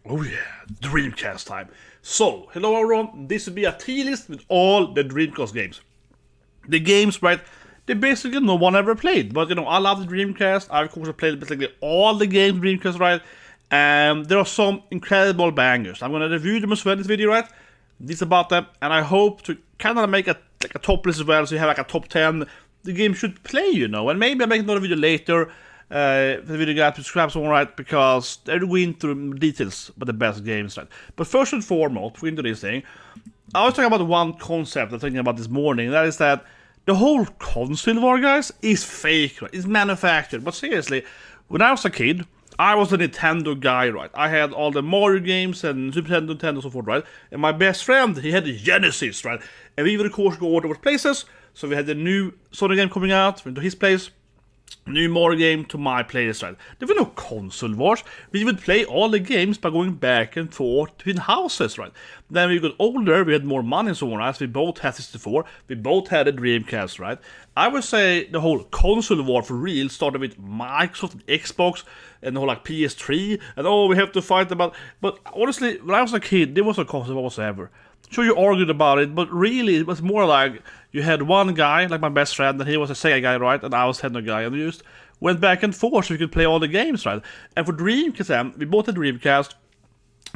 Oh yeah, Dreamcast time. So, hello everyone, this will be a tier list with all the Dreamcast games. The games, right, they basically no one ever played, but I love the Dreamcast. I of course played basically all the games Dreamcast, right, and there are some incredible bangers. I'm gonna review them as well in this video, right, this about them, and I hope to kind of make a top list as well, so you have like a top 10 the game should play, and maybe I'll make another video later. The video guide subscribe someone, right, because they're going through details about the best games, right. But first and foremost, before we into this thing, I was talking about one concept I'm thinking about this morning. That is that the whole console war, guys, is fake, right? It's manufactured. But seriously, when I was a kid, I was a Nintendo guy, right? I had all the Mario games and Super Nintendo and so forth, right? And my best friend, he had the Genesis, right? And we would of course go over places. So we had the new Sonic game coming out, went to his place. New Mario game to my place, right? There were no console wars. We would play all the games by going back and forth between houses, right? Then we got older, we had more money and so on, right? So we both had 64, we both had a Dreamcast, right? I would say the whole console war for real started with Microsoft and Xbox and the whole like PS3, and we have to fight about. But honestly, when I was a kid, there was no console war whatsoever. Sure, you argued about it, but really it was more like you had one guy, like my best friend, and he was a Sega guy, right? And I was a Nintendo guy, and we just went back and forth so we could play all the games, right? And for Dreamcast, we bought a Dreamcast,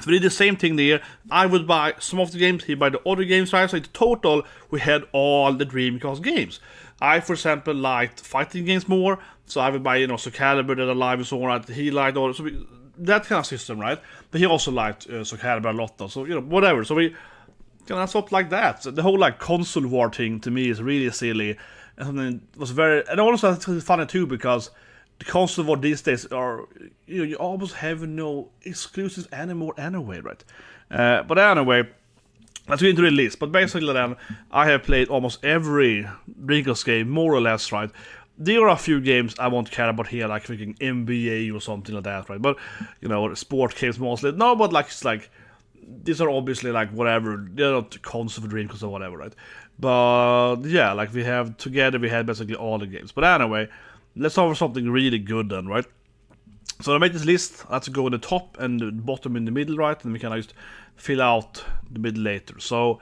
so we did the same thing there. I would buy some of the games, he'd buy the other games, right? So in total, we had all the Dreamcast games. I, for example, liked fighting games more, so I would buy, Soul Calibur, Dead Alive, and so on, right? He liked all, so that kind of system, right? But he also liked Soul Calibur a lot, though, so, whatever. So we kind of stuff like that. So the whole like console war thing to me is really silly, and something was very. And also it's funny too because the console war these days are you almost have no exclusives anymore anyway, right? But anyway, let's get into the list. But basically, then I have played almost every Dreamcast game more or less, right? There are a few games I won't care about here, like freaking NBA or something like that, right? But sport games mostly. No, but like it's like. These are obviously like whatever, they're not console for Dreamcast or whatever, right? But yeah, like we had basically all the games. But anyway, let's start with something really good then, right? So to make this list, I have to go in the top and the bottom in the middle, right? And we can just fill out the middle later. So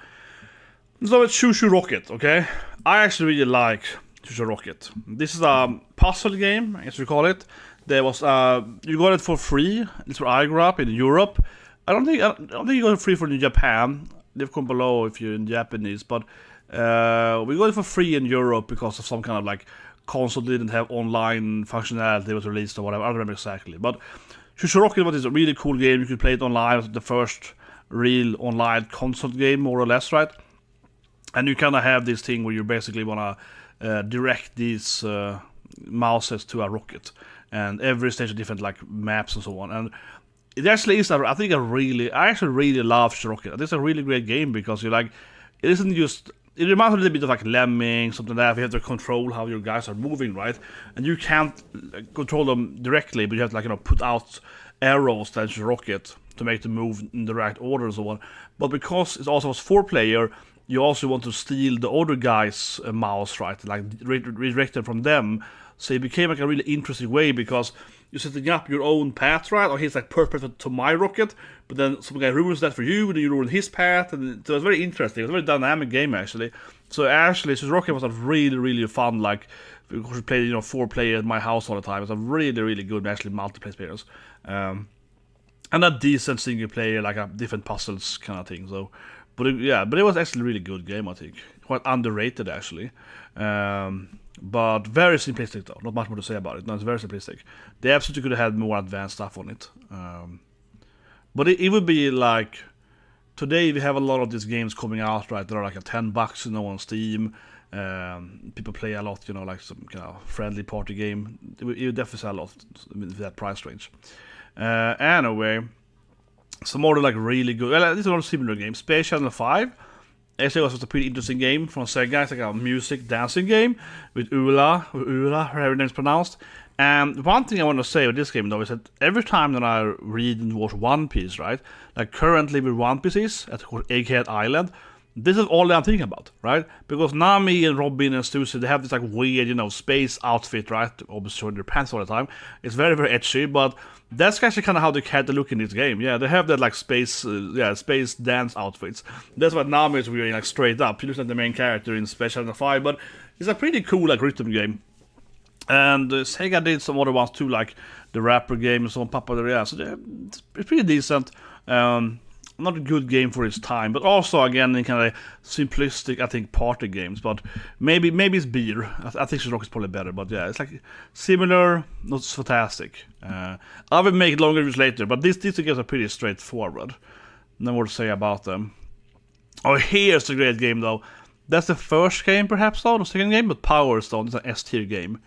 let's Choo Choo Rocket, okay? I actually really like Choo Choo Rocket. This is a puzzle game, I guess we call it. There was you got it for free. It's where I grew up in Europe. I don't think you got it free for in Japan. Leave comment below if you're in Japanese, but we got it for free in Europe because of some kind of like console didn't have online functionality was released or whatever. I don't remember exactly. But Choo Choo Rocket was a really cool game. You could play it online. It was the first real online console game, more or less, right? And you kind of have this thing where you basically want to direct these mouses to a rocket, and every stage has different like maps and so on. And it actually is. I actually really love Choo Choo Rocket. I think it's a really great game because it isn't just. It reminds me a little bit of like Lemming, something like that. You have to control how your guys are moving, right? And you can't control them directly, but you have to put out arrows to Choo Choo Rocket to make them move in the right order and so on. But because it also was 4-player, you also want to steal the other guy's mouse, right? Like redirect it from them. So it became like a really interesting way because you're setting up your own path, right? Or he's like perfect to my rocket, but then some guy ruins that for you, and then you ruin his path, and so it was very interesting. It was a very dynamic game actually. So actually, Choo Choo Rocket was a really, really fun. Like we could play 4-player at my house all the time. It was a really, really good actually multiplayer experience, and a decent single player, like a different puzzles kind of thing. So, but it was actually a really good game. I think quite underrated actually. But very simplistic though, not much more to say about it. No, it's very simplistic. They absolutely could have had more advanced stuff on it. But it would be like today we have a lot of these games coming out, right? They're like $10, on Steam. People play a lot, like some kind of friendly party game. It would definitely sell a lot with that price range. Anyway, some more like really good. Well, this is another similar game. Space Channel 5. Actually, it was a pretty interesting game from Sega. It's like a music dancing game with Ula, however her name is pronounced. And one thing I want to say with this game though is that every time that I read and watch One Piece, right? Like currently with One Piece is at Egghead Island, this is all I'm thinking about, right? Because Nami and Robin and Stussy, they have this like weird, space outfit, right? Obviously showing their pants all the time. It's very, very edgy, but that's actually kind of how the character look in this game. Yeah, they have that like space dance outfits. That's what Nami is wearing, like straight up. She looks like the main character in Special 5, but it's a pretty cool like rhythm game. And Sega did some other ones too, like the rapper game and so on, Papa the yeah. So it's pretty decent. Not a good game for its time, but also again in kind of simplistic, I think, party games. But maybe it's beer. I think Rock is probably better, but yeah, it's like similar, not fantastic. I will make longer reviews later, but these games are pretty straightforward. No more to say about them. Oh, here's a great game though. That's the first game, perhaps though, the second game, but Power Stone is an S tier game.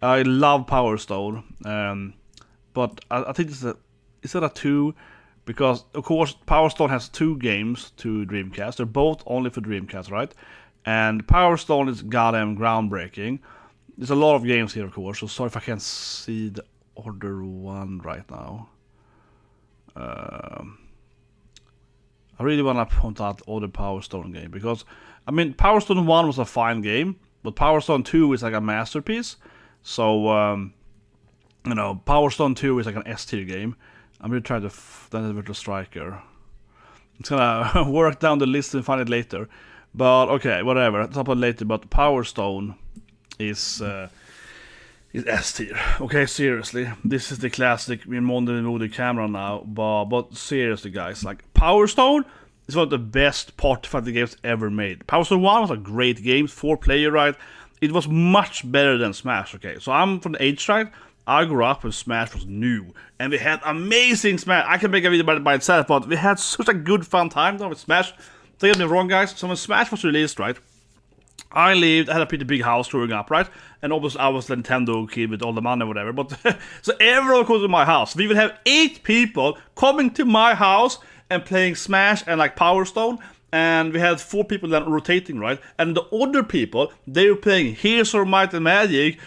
I love Power Stone, but I think is it a 2? Because, of course, Power Stone has 2 games to Dreamcast. They're both only for Dreamcast, right? And Power Stone is goddamn groundbreaking. There's a lot of games here, of course, so sorry if I can't see the other one right now. I really want to point out other Power Stone game, because, I mean, Power Stone 1 was a fine game, but Power Stone 2 is like a masterpiece. So, Power Stone 2 is like an S tier game. I'm gonna try to then the Virtual Striker. It's gonna work down the list and find it later. But okay, whatever. I'll talk about it later. But Power Stone is S tier. Okay, seriously, this is the classic Mondo camera now. But seriously, guys, like Power Stone is one of the best party fighting games ever made. Power Stone 1 was a great game, 4-player, right? It was much better than Smash. Okay, so I'm from the age right. I grew up when Smash was new, and we had amazing Smash. I can make a video about it by itself, but we had such a good fun time though with Smash. Don't get me wrong, guys. So when Smash was released, right, I had a pretty big house growing up, right? And obviously I was the Nintendo kid with all the money or whatever, but so everyone comes to my house. We would have 8 people coming to my house and playing Smash and like Power Stone. And we had 4 people then rotating, right? And the other people, they were playing Heroes of Might and Magic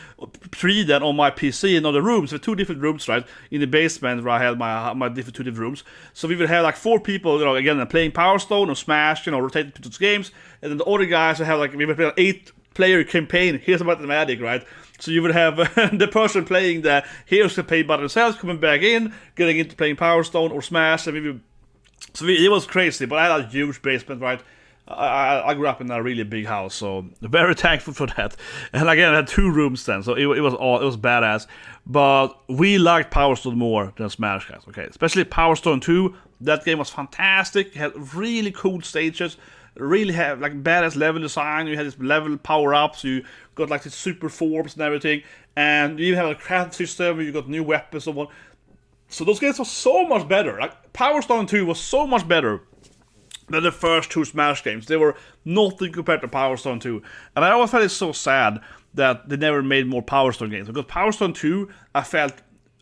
3 then on my PC in other rooms. With 2 different rooms, right? In the basement where I had my 2 different rooms. So we would have like 4 people, again, playing Power Stone or Smash, rotating to those games. And then the other guys would have we would play an 8-player campaign, Heroes of Might and Magic, right? So you would have the person playing the Heroes campaign by themselves coming back in, getting into playing Power Stone or Smash, and maybe. So it was crazy, but I had a huge basement, right? I grew up in a really big house, so very thankful for that. And again, I had 2 rooms then, so it was badass. But we liked Power Stone more than Smash, guys. Okay, especially Power Stone 2. That game was fantastic. It had really cool stages. Really had like badass level design. You had this level power ups. You got like these super forms and everything. And you even have a craft system. You got new weapons and so on. So those games were so much better. Like Power Stone 2 was so much better than the first 2 Smash games. They were nothing compared to Power Stone 2. And I always felt it's so sad that they never made more Power Stone games. Because Power Stone 2, I felt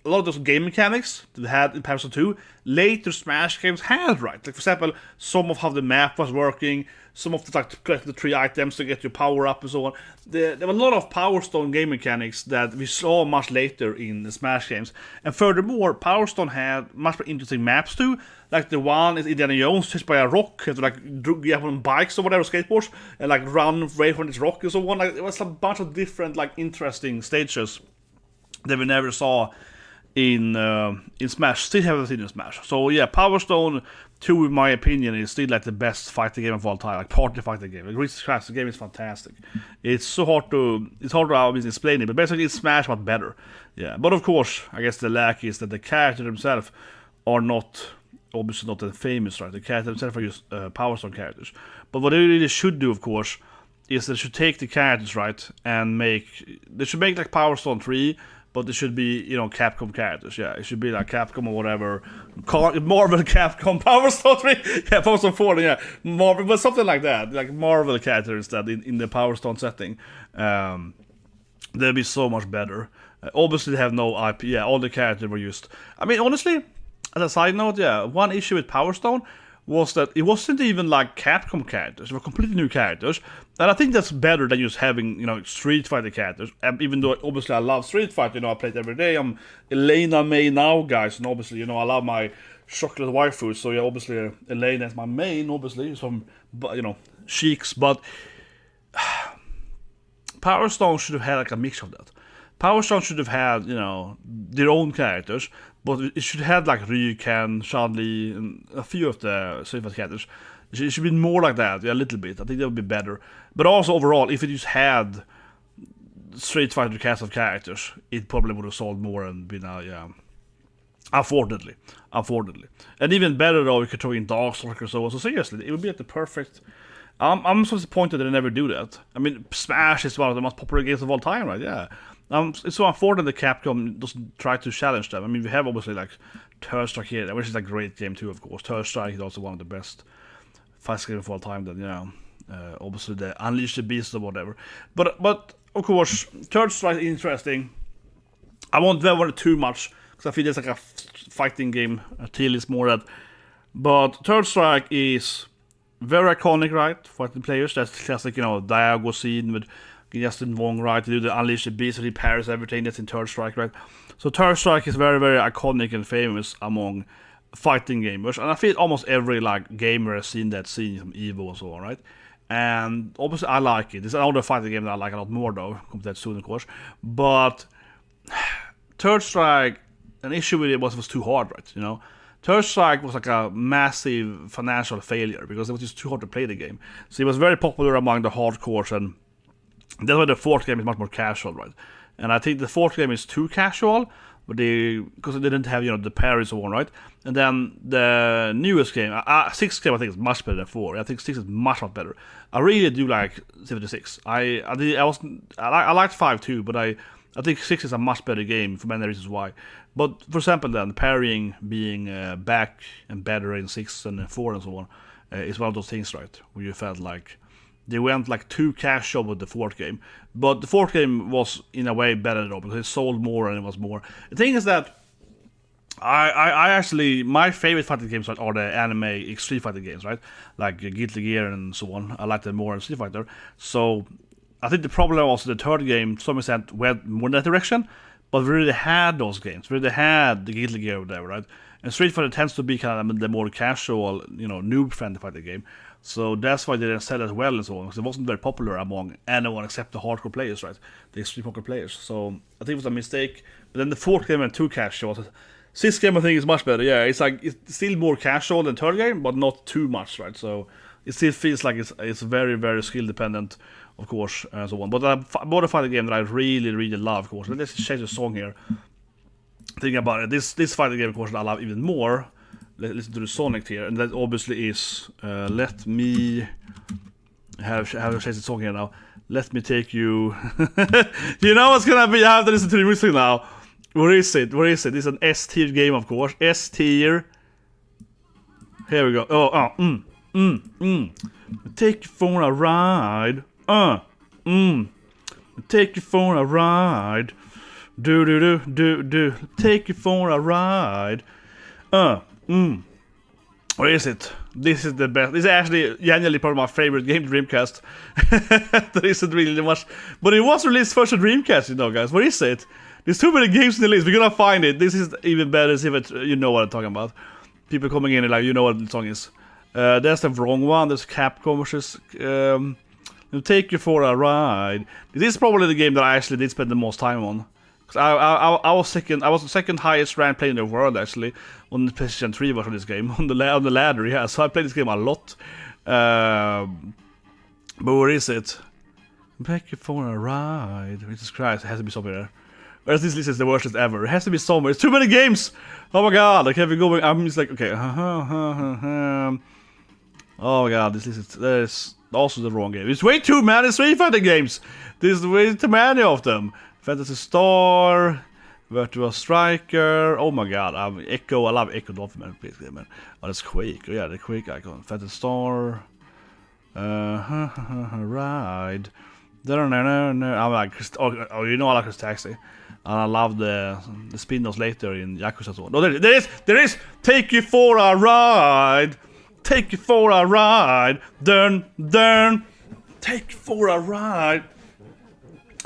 a lot of those game mechanics that they had in Power Stone 2, later Smash games had, right? Like, for example, some of how the map was working, some of the, like, collect the 3 items to get your power up and so on. There were a lot of Power Stone game mechanics that we saw much later in the Smash games. And furthermore, Power Stone had much more interesting maps too. Like the one is Indiana Jones touched by a rock, you have to like get on bikes or whatever, skateboards, and like run away from this rock and so on. Like, it was a bunch of different like interesting stages that we never saw in Smash. Still haven't seen in Smash. So yeah, Power Stone 2, in my opinion, is still like the best fighting game of all time, like party fighting game. Like Jesus Christ, the game is fantastic. It's so hard to explain it, but basically it's Smash but better. Yeah, but of course, I guess the lack is that the characters themselves are not, obviously not that famous, right? The characters themselves are just Power Stone characters. But what they really should do, of course, is they should take the characters, right, and they should make like Power Stone 3, but it should be, Capcom characters. Yeah, it should be like Capcom or whatever. Marvel Capcom Power Stone 3. Yeah, Power Stone 4, yeah. Marvel, but something like that. Like Marvel characters that in the Power Stone setting. They'd be so much better. Obviously, they have no IP. Yeah, all the characters were used. I mean, honestly, as a side note, yeah, one issue with Power Stone was that it wasn't even like Capcom characters. They were completely new characters. And I think that's better than just having, Street Fighter characters. Even though, obviously, I love Street Fighter. I play it every day. I'm Elena May now, guys. And obviously, I love my chocolate waifu. So yeah, obviously Elena is my main, obviously, some sheiks, but Power Stone should have had like a mix of that. Power Stone should have had, their own characters, but it should have like Ryuken, Chun-Li, and a few of the Street Fighter characters. It should be more like that, a little bit. I think that would be better. But also overall, if it just had Street Fighter cast of characters, it probably would have sold more and been unfortunately. And even better though, we could throw in Darkstalker or so. So seriously, it would be like the perfect. I'm so disappointed that they never do that. I mean, Smash is one of the most popular games of all time, right? Yeah. It's so unfortunate that Capcom doesn't try to challenge them. I mean, we have obviously like Third Strike here, which is a great game too, of course. Third Strike is also one of the best fight games of all time. Then obviously the Unleash the Beast or whatever. But of course, Third Strike is interesting. I won't delve on it too much because I feel it's like a fighting game. Till is more that. But Third Strike is very iconic, right? For the players. That's classic, Diago scene with Justin Wong, right? To do the Unleash the Beast, he parries everything that's in Third Strike, right? So Third Strike is very, very iconic and famous among fighting gamers, and I feel almost every like gamer has seen that scene from Evo and so on, right? And obviously I like it. It's another fighting game that I like a lot more though, compared to soon, of course. But Third Strike, an issue with it was too hard, right? Third Strike was like a massive financial failure because it was just too hard to play the game. So it was very popular among the hardcores, and that's why the fourth game is much more casual, right? And I think the fourth game is too casual, but because they didn't have the parries and so on, right? And then the newest game, sixth game, I think is much better than 4. I think 6 is much better. I really do like 76. I liked 5 too, but I think 6 is a much better game for many reasons why. But for example, then parrying being back and better in 6 and 4 and so on is one of those things, right? Where you felt like they went like too casual with the fourth game. But the fourth game was in a way better though, because it sold more and it was more. The thing is that I actually, my favorite fighting games are the anime Street Fighter games, right? Like Guilty Gear and so on. I like them more in Street Fighter. So I think the problem was the third game, to some extent, went more in that direction. But we really had those games. We really had the Guilty Gear or whatever, right? And Street Fighter tends to be kind of the more casual, noob-friendly fighting game. So that's why they didn't sell as well and so on, because it wasn't very popular among anyone except the hardcore players, right? The extreme hardcore players. So I think it was a mistake. But then the fourth game went too casual. Sixth game I think is much better. Yeah, it's still more casual than third game, but not too much, right? So it still feels like it's very, very skill dependent, of course, and so on. But about a fighting game that I really, really love, of course. Let's change the song here. Thinking about it, this fighting game, of course, I love even more. Listen to the Sonic here, and that obviously is let me have to change the song here now. Let me take you. You know what's gonna be? I have to listen to the music now. Where is it? It's an S tier game, of course. S tier. Here we go. Take you for a ride. Take you for a ride. Do. Take you for a ride. Where is it? This is the best. This is actually genuinely probably my favorite game, Dreamcast. There isn't really much, but it was released first on Dreamcast, guys. Where is it? There's too many games in the list. We're gonna find it. This is even better if you know what I'm talking about. People coming in and like, you know what the song is. There's the wrong one. There's Capcom, which is Take You for a Ride. This is probably the game that I actually did spend the most time on. Cause I was second. I was the second highest ranked player in the world actually on the PlayStation 3 version of this game on the ladder. Yeah, so I played this game a lot. But where is it? Take You for a Ride. Jesus Christ, it has to be somewhere there. Whereas this list is the worst list ever. It has to be somewhere. It's too many games. Oh my god! I can't be going. I'm just like, okay. Oh my god, this list is also the wrong game. It's way too many Street Fighter games. There's way too many of them. Phantasy Star, Virtual Striker. Oh my god, Echo. I love Echo Dolphin, man. Oh, that's Quake. Oh, yeah, the Quake icon. Phantasy Star. Ride. I'm like, I like Chris Taxi. And I love the spin-offs later in Yakuza and so on. No, there is Take You for a Ride. Take You for a Ride. Take You for a Ride.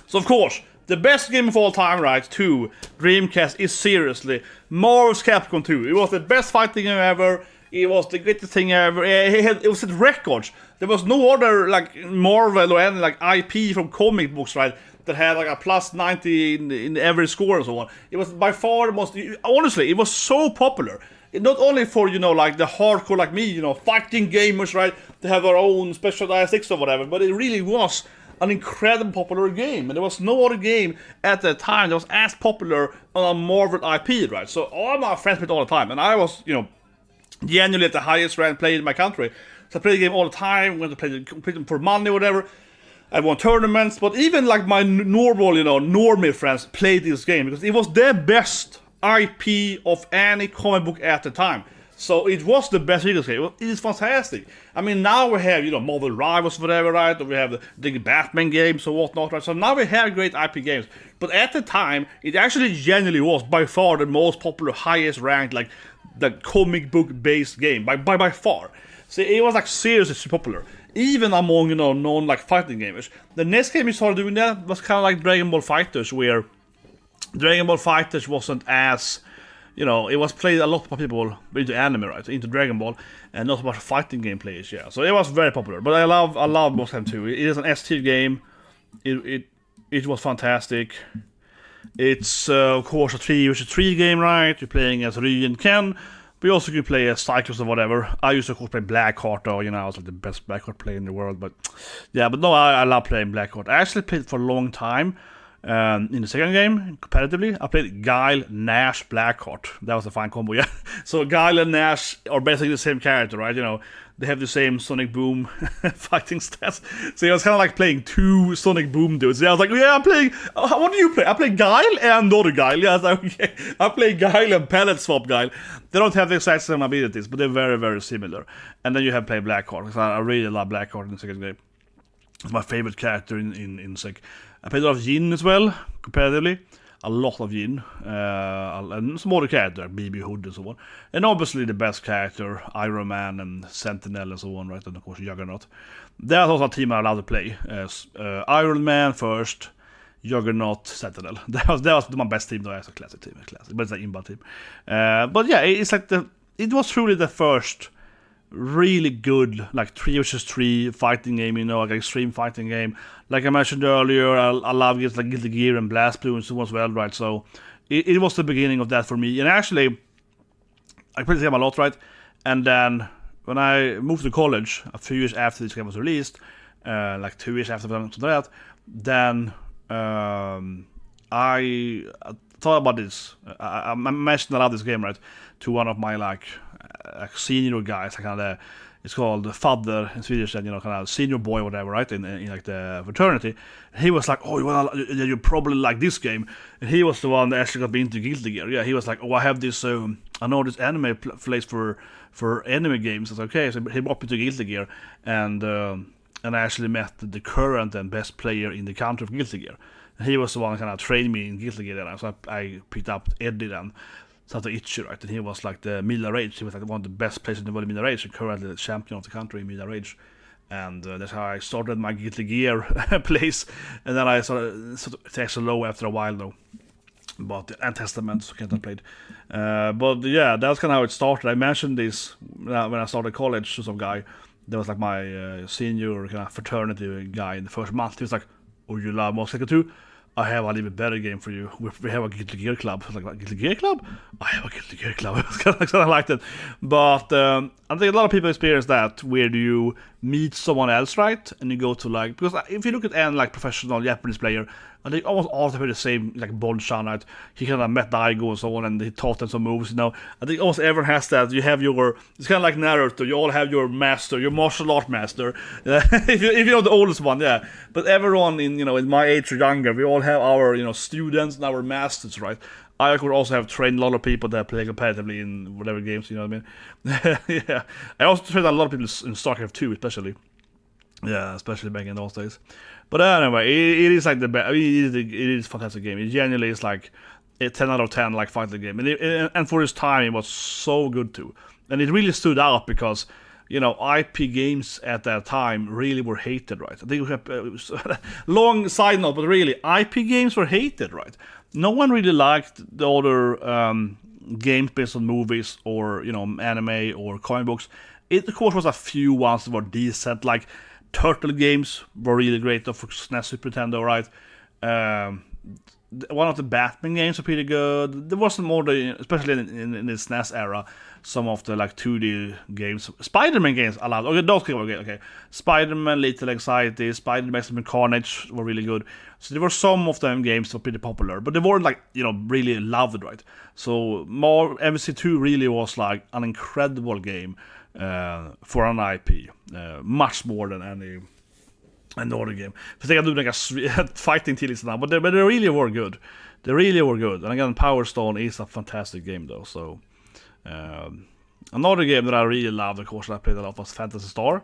So of course, the best game of all time, right, to Dreamcast is seriously Marvel's Capcom 2. It was the best fighting game ever. It was the greatest thing ever. It was at records. There was no other like Marvel or any like IP from comic books, right, that had like a plus 90 in every score and so on. It was by far the most. Honestly, it was so popular. Not only for, like the hardcore like me, fighting gamers, right? They have their own specialized sticks or whatever, but it really was an incredibly popular game. And there was no other game at the time that was as popular on a Marvel IP, right? So all my friends played all the time, and I was, genuinely at the highest ranked player in my country. So I played the game all the time, went to play them for money or whatever. I won tournaments, but even like my normal, normie friends played this game because it was their best IP of any comic book at the time. So it was the best video game. It is fantastic. I mean, now we have, Marvel Rivals, whatever, right? Or we have the Batman games or whatnot, right? So now we have great IP games. But at the time, it actually genuinely was by far the most popular, highest ranked, like, the comic book based game. By far. So it was like seriously super popular. Even among, known like fighting gamers. The next game we started doing that was kind of like Dragon Ball FighterZ, where Dragon Ball FighterZ wasn't as, it was played a lot by people into anime, right? Into Dragon Ball, and not about fighting game players, yeah. So it was very popular. But I love Boss Game 2. It is an S-tier game. It was fantastic. It's of course a 3 vs 3 game, right? You're playing as Ryu and Ken. But you also could play as Cyclops or whatever. I used to, of course, play Blackheart, though. I was like the best Blackheart player in the world. But yeah, but no, I love playing Blackheart. I actually played it for a long time. In the second game, competitively, I played Guile, Nash, Blackheart. That was a fine combo, yeah. So Guile and Nash are basically the same character, right? They have the same Sonic Boom fighting stats. So it was kind of like playing two Sonic Boom dudes. Yeah, I was like, yeah, I'm playing. What do you play? I play Guile and other Guile. Yeah, I was like, okay. I play Guile and Pellet Swap Guile. They don't have the exact same abilities, but they're very, very similar. And then you have played Blackheart, because I really love Blackheart in the second game. It's my favorite character in Seg. I played a lot of Jin as well, comparatively. A lot of Jin. And some other characters, like BB Hood and so on. And obviously the best character, Iron Man and Sentinel and so on, right? And of course Juggernaut. That's also a team I love to play. Iron Man first, Juggernaut, Sentinel. That was my best team, though. It's a classic team, but it's an inbound team. But yeah, it's like it was truly the first really good, like 3 vs 3 fighting game, like extreme fighting game. Like I mentioned earlier, I love games like Guilty Gear and Blast Blue and so on as well, right? So it was the beginning of that for me. And actually, I played the game a lot, right? And then when I moved to college, a few years after this game was released, like 2 years after that, then I thought about this. I mentioned I love this game, right, to one of my like senior guys, kind of. It's called Fadder in Swedish, and kind of senior boy or whatever, right? In like the fraternity. He was like, "Oh, you probably like this game." And he was the one that actually got me into Guilty Gear. Yeah, he was like, "Oh, I have this. I know this anime place for anime games." I was like, okay, so he brought me to Guilty Gear, and I actually met the current and best player in the country of Guilty Gear. And he was the one that kind of trained me in Guilty Gear, and so I picked up Eddie then. Sato Ichi, right? And he was like the middle rage. He was like one of the best players in the world in middle rage, and currently the champion of the country in middle rage. And that's how I started my Guilty Gear place. And then I started it takes a low after a while though. But and Testament, so can't have played. But yeah, that's kind of how it started. I mentioned this when I started college to some guy. That was like my senior kind of fraternity guy in the first month. He was like, "Oh, you love Monster 2? I have a little bit better game for you. We have a Guilty Gear Club." I was like, Guilty Gear Club? I have a Guilty Gear Club. It was kind of like that. But I think a lot of people experience that, where do you meet someone else, right? And you go to like, because if you look at any like professional Japanese player, and they almost all have the same like Bon-chan, right? He kind of met Daigo and so on, and he taught them some moves, I think almost everyone has that. You have it's kind of like Naruto, you all have your master, your martial art master. if you're the oldest one, yeah. But everyone in my age or younger, we all have our, students and our masters, right? I could also have trained a lot of people that play competitively in whatever games, you know what I mean? Yeah. I also trained a lot of people in StarCraft 2, especially. Yeah, especially back in those days. But anyway, it is like the best. I mean, it is a fantastic game. It genuinely is like a 10 out of 10 like fighting game. And for its time, it was so good too. And it really stood out because IP games at that time really were hated, right? I think we have long side note, but really, IP games were hated, right? No one really liked the other games based on movies or anime or comic books. It of course was a few ones that were decent, like Turtle games were really great though, for SNES, Super Nintendo, right? One of the Batman games were pretty good. There wasn't more, especially in the SNES era, some of the like 2D games. Spider-Man games I loved. Okay, those games were good. Okay, Spider-Man, Little Anxiety, Spider-Man Maximum Carnage were really good. So there were some of them games that were pretty popular, but they weren't like really loved, right? So more MC2 really was like an incredible game for an IP, much more than any other game. För jag tänker att du like fighting till it now, but they really were good. They really were good. And again, Power Stone is a fantastic game though. So another game that I really loved, of course, I played a lot, was Phantasy Star.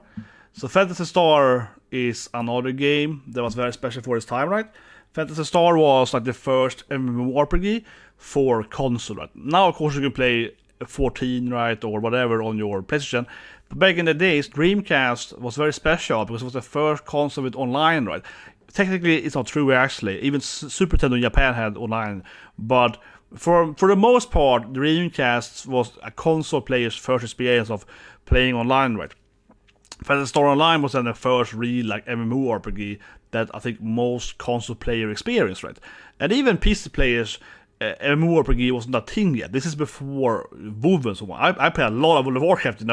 So Phantasy Star is another game that was very special for its time, right? Phantasy Star was like the first mmorgp for console, right? Now, of course, you can play 14, right, or whatever on your PlayStation. But back in the days, Dreamcast was very special because it was the first console with online, right? Technically, it's not true actually. Even Super Nintendo in Japan had online, but for the most part, Dreamcast was a console player's first experience of playing online, right? Phantasy Star Online was then the first real like MMORPG that I think most console player experienced, right? And even PC players, MMORPG wasn't a thing yet. This is before WoW and so on. I play a lot of World of Warcraft,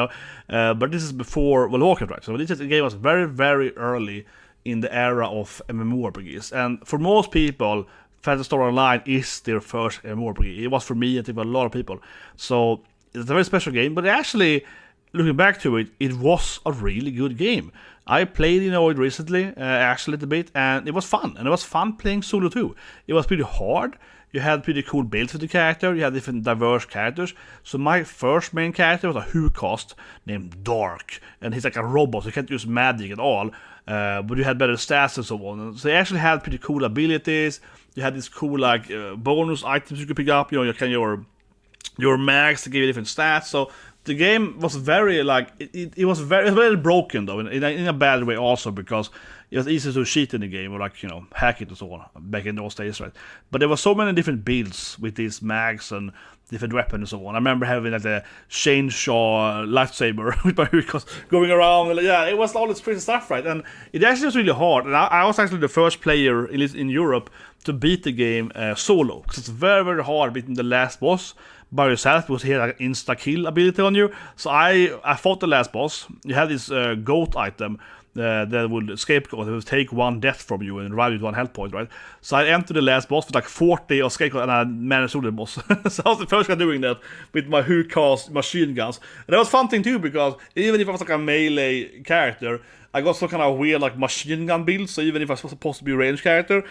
but this is before World of Warcraft, right? So this game was very, very early in the era of MMORPGs, and for most people, Phantasy Star Online is their first MMORPG. It was for me, and I think for a lot of people. So it's a very special game, but actually, looking back to it, it was a really good game. I played it recently, actually a little bit, and it was fun. And it was fun playing solo too. It was pretty hard. You had pretty cool builds for the character. You had different diverse characters. So my first main character was a Who-cast named Dark, and he's like a robot. So you can't use magic at all, but you had better stats and so on. So they actually had pretty cool abilities. You had these cool like bonus items you could pick up. Your mags to give you different stats. So the game was very like it was very broken though in a bad way also, because it was easy to cheat in the game or like hack it and so on back in those days, right? But there were so many different builds with these mags and different weapons and so on. I remember having like the chainsaw lightsaber with my Who-cast going around, and it was all this crazy stuff, right? And it actually was really hard, and I was actually the first player at least in Europe to beat the game solo, because it's very, very hard beating the last boss by yourself, because he had like an insta-kill ability on you. So I fought the last boss. You had this goat item that would scapegoat. It would take one death from you and revive you with 1 health point, right? So I entered the last boss with like 40 of scapegoat, and I managed to do the boss. So I was the first guy doing that with my Who-cast machine guns. And that was a fun thing too, because even if I was like a melee character, I got some kind of weird like machine gun build. So even if I was supposed to be a range character,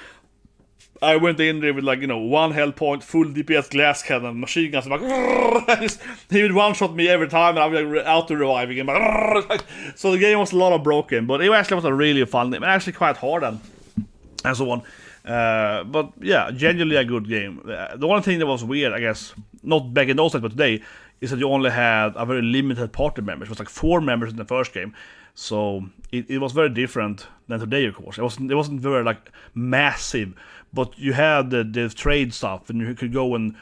I went in there with like 1 health point, full DPS glass cannon, machine guns, like he would one shot me every time, and I would like auto reviving him. So the game was a lot of broken, but it actually was a really fun game, and actually quite hard and so on. But yeah, genuinely a good game. The only thing that was weird, I guess, not back in those days, but today, is that you only had a very limited party members. It was like 4 members in the first game. So it was very different than today, of course. It wasn't very like massive, but you had the trade stuff, and you could go and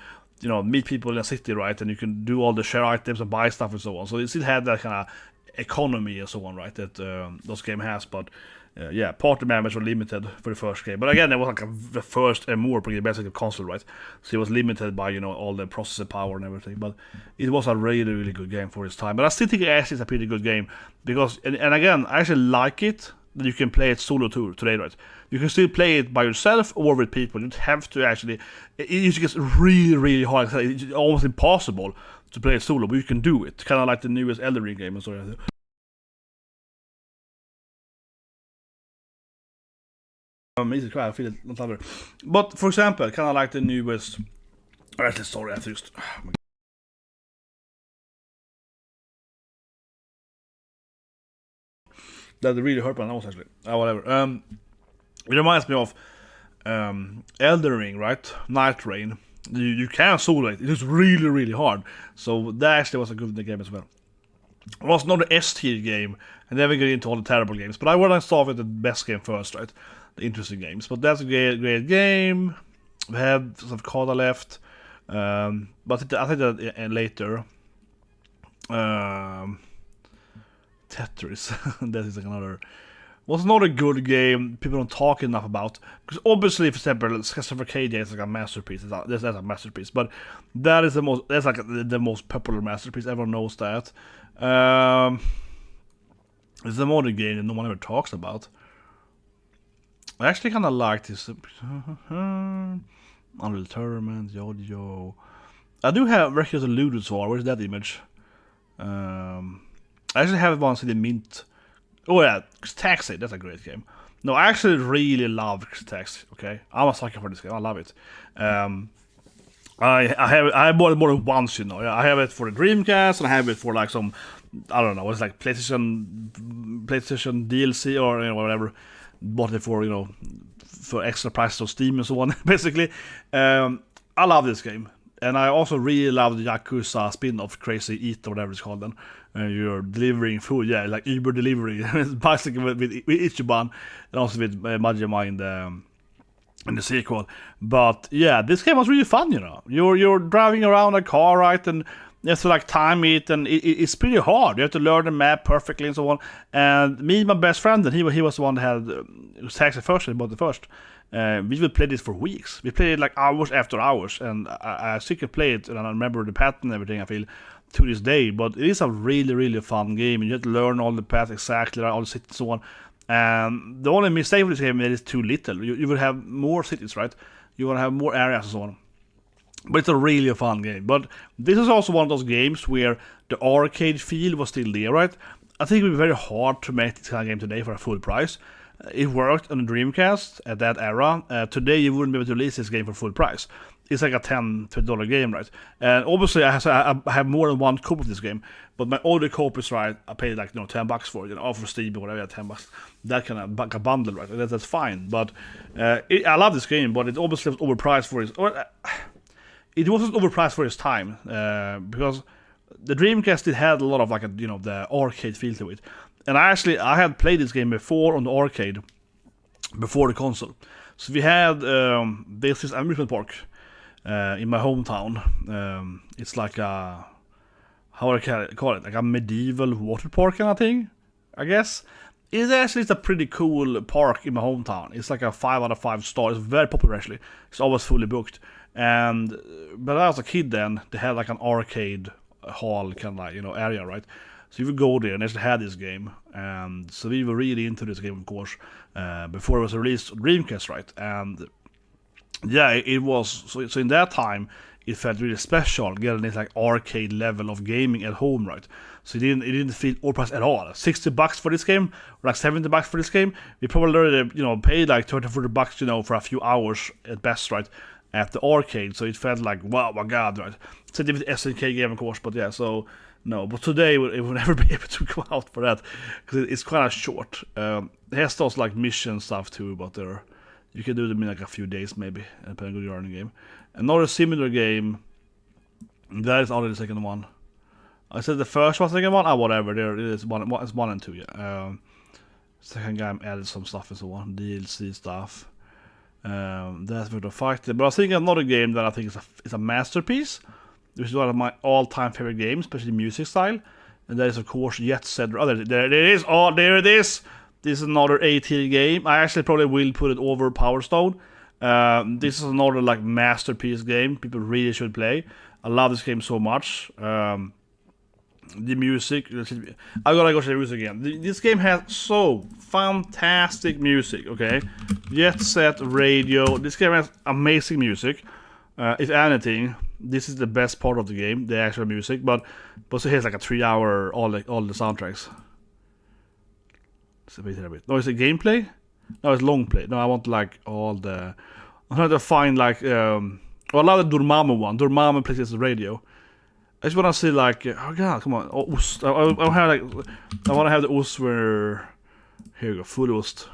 meet people in a city, right? And you can do all the share items and buy stuff and so on. So it still had that kind of economy and so on, right? That those game has, but party members were limited for the first game. But again, it was like the first MMORPG basically console, right? So it was limited by all the processor power and everything. But it was a really, really good game for its time. But I still think it actually is a pretty good game, because and again, I actually like it that you can play it solo too today, right? You can still play it by yourself or with people. You don't have to actually. It usually gets really, really hard. It's almost impossible to play it solo, but you can do it. Kind of like the newest Elden Ring game and so on. Amazing cry, I feel it not lover. But for example, kind of like the newest. Actually, sorry, I just. That really hurt my nose actually. Whatever. It reminds me of Elden Ring, right? Night Rain. You can solo it. It is really, really hard. So that actually was a good game as well. It was not an S-tier game, and then we get into all the terrible games. But I want to start with the best game first, right? The interesting games. But that's a great game. We have some Kada left, but I think that later. Tetris, that is like another. Was not a good game. People don't talk enough about, because obviously, for example, Castle KJ is like a masterpiece. That's a masterpiece, but that is the most. That's like the most popular masterpiece. Everyone knows that. It's a modern game that no one ever talks about. I actually kind of like this. Unreal Tournament, yo. I do have Records of Ludus War. Where's that image? I actually have one in the mint. Oh yeah, Taxi, that's a great game. No, I actually really love Taxi, okay? I'm a sucker for this game, I love it. I bought it more than once, you know. I have it for the Dreamcast, and I have it for like some, I don't know, it's like PlayStation DLC or, you know, whatever. Bought it for, you know, for extra prices on Steam and so on, basically. I love this game. And I also really love the Yakuza spin-off, Crazy Eat or whatever it's called then. You're delivering food, yeah, like Uber delivery. It's basically with Ichiban, and also with Majima in the sequel. But yeah, this game was really fun, you know. You're driving around a car, right, and you have to like time it, and it's pretty hard. You have to learn the map perfectly and so on. And me and my best friend, and he was the one that had was Taxi first, and bought the first. We would play this for weeks. We played it like hours after hours, and I still can play it, and I remember the pattern and everything, I feel, to this day. But it is a really, really fun game, and you have to learn all the paths exactly, all the cities and so on. And the only mistake with this game is it is too little. You will have more cities, right? You want to have more areas and so on. But it's a really fun game. But this is also one of those games where the arcade feel was still there, right? I think it would be very hard to make this kind of game today for a full price. It worked on the Dreamcast at that era. Today you wouldn't be able to release this game for full price. It's like a $10-20 game, right? And obviously I have more than one copy of this game, but my older copies, right, I paid like, you know, $10 for it, you know, off for Steam or whatever, $10. That kind of like a bundle, right? That's fine. But I love this game, but it obviously was overpriced for its. It wasn't overpriced for its time, because the Dreamcast it had a lot of like a, you know, the arcade feel to it. And I had played this game before on the arcade, before the console. So we had this amusement park in my hometown. It's like a, how do I call it? Like a medieval water park kind of thing, I guess. It's a pretty cool park in my hometown. It's like a 5 out of 5 stars. It's very popular actually. It's always fully booked. But I was a kid then. They had like an arcade hall kind of like, you know, area, right? So you would go there and actually had this game, and so we were really into this game, of course, before it was released on Dreamcast, right? And yeah, it was so in that time it felt really special getting this like arcade level of gaming at home, right? So it didn't feel overpriced at all. $60 for this game, or like $70 for this game. We probably already, you know, paid like $30-40, you know, for a few hours at best, right? At the arcade, so it felt like, wow, my god, right? It's a different SNK game, of course, but yeah, so no, but today it would never be able to go out for that, because it's kind of short. It has those like mission stuff too, but you can do them in like a few days maybe, depending on your earning game. Another similar game, that is only the second one. I said the first one, second one, whatever, there it is, it's 1 and 2, yeah. Second game added some stuff and so on, DLC stuff. That's where the fight. But I was thinking another game that I think is a masterpiece, which is one of my all-time favorite games, especially music style, and that is of course Jet Set. There it is. Oh, there it is. This is another A-tier game. I actually probably will put it over Power Stone. This is another like masterpiece game. People really should play. I love this game so much. The music, I gotta go to the music again. This game has so fantastic music, okay? Jet Set Radio. This game has amazing music. If anything, this is the best part of the game, the actual music. But so here's like a 3-hour all the soundtracks. It's a bit. No, is it gameplay? No, it's long play. No, I want like all the. I'm trying to find like. Well, I love the Dormammu one. Dormammu plays this radio. I just want to see like, oh god, come on, ost. I want to have the ost where, here you go, full ost.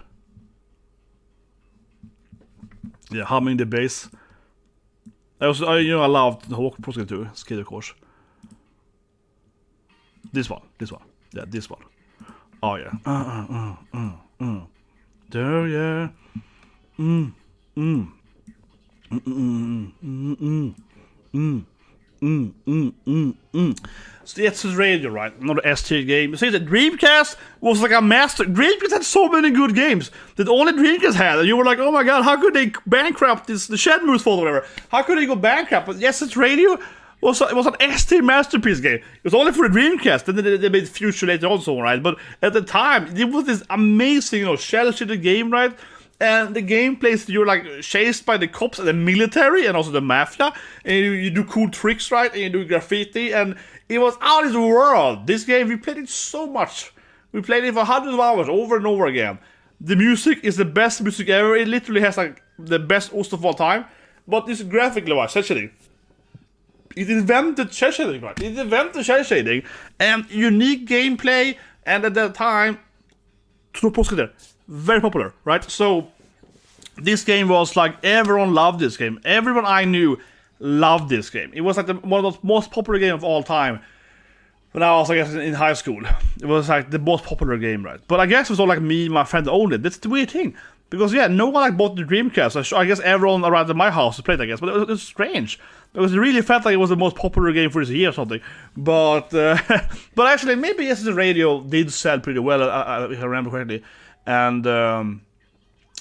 Yeah, humming the bass. I love the Hawk Protagonist too, Skid of course. This one. Yeah, this one. Oh yeah. There, yeah. So it's radio, right? Not an S-tier game. You see, the Dreamcast was like a master. Dreamcast had so many good games that only Dreamcast had, and you were like, "Oh my god, how could they bankrupt this? The Shenmue's fault, or whatever. How could they go bankrupt?" But yes, it's radio. It was an S-tier masterpiece game. It was only for the Dreamcast. Then they made Future later on, so right. But at the time, it was this amazing, shell-shaded game, right? And the gameplay is you're like chased by the cops and the military and also the mafia, and you do cool tricks, right? And you do graffiti, and it was out of this world. This game, we played it so much. We played it for hundreds of hours over and over again. The music is the best music ever. It literally has like the best OST of all time. But this graphically wise, cel shading. It invented cel shading, right? It invented cel shading and unique gameplay, and at that time, very popular, right? So this game was like, everyone loved this game. Everyone I knew loved this game. It was like one of the most popular games of all time when I was, I guess, in high school. It was like the most popular game, right? But I guess it was all like me and my friend owned it. That's the weird thing. Because yeah, no one like bought the Dreamcast. So I guess everyone around my house played, I guess. But it was strange. Because it really felt like it was the most popular game for this year or something. But but actually, maybe yes, the radio did sell pretty well, if I remember correctly. And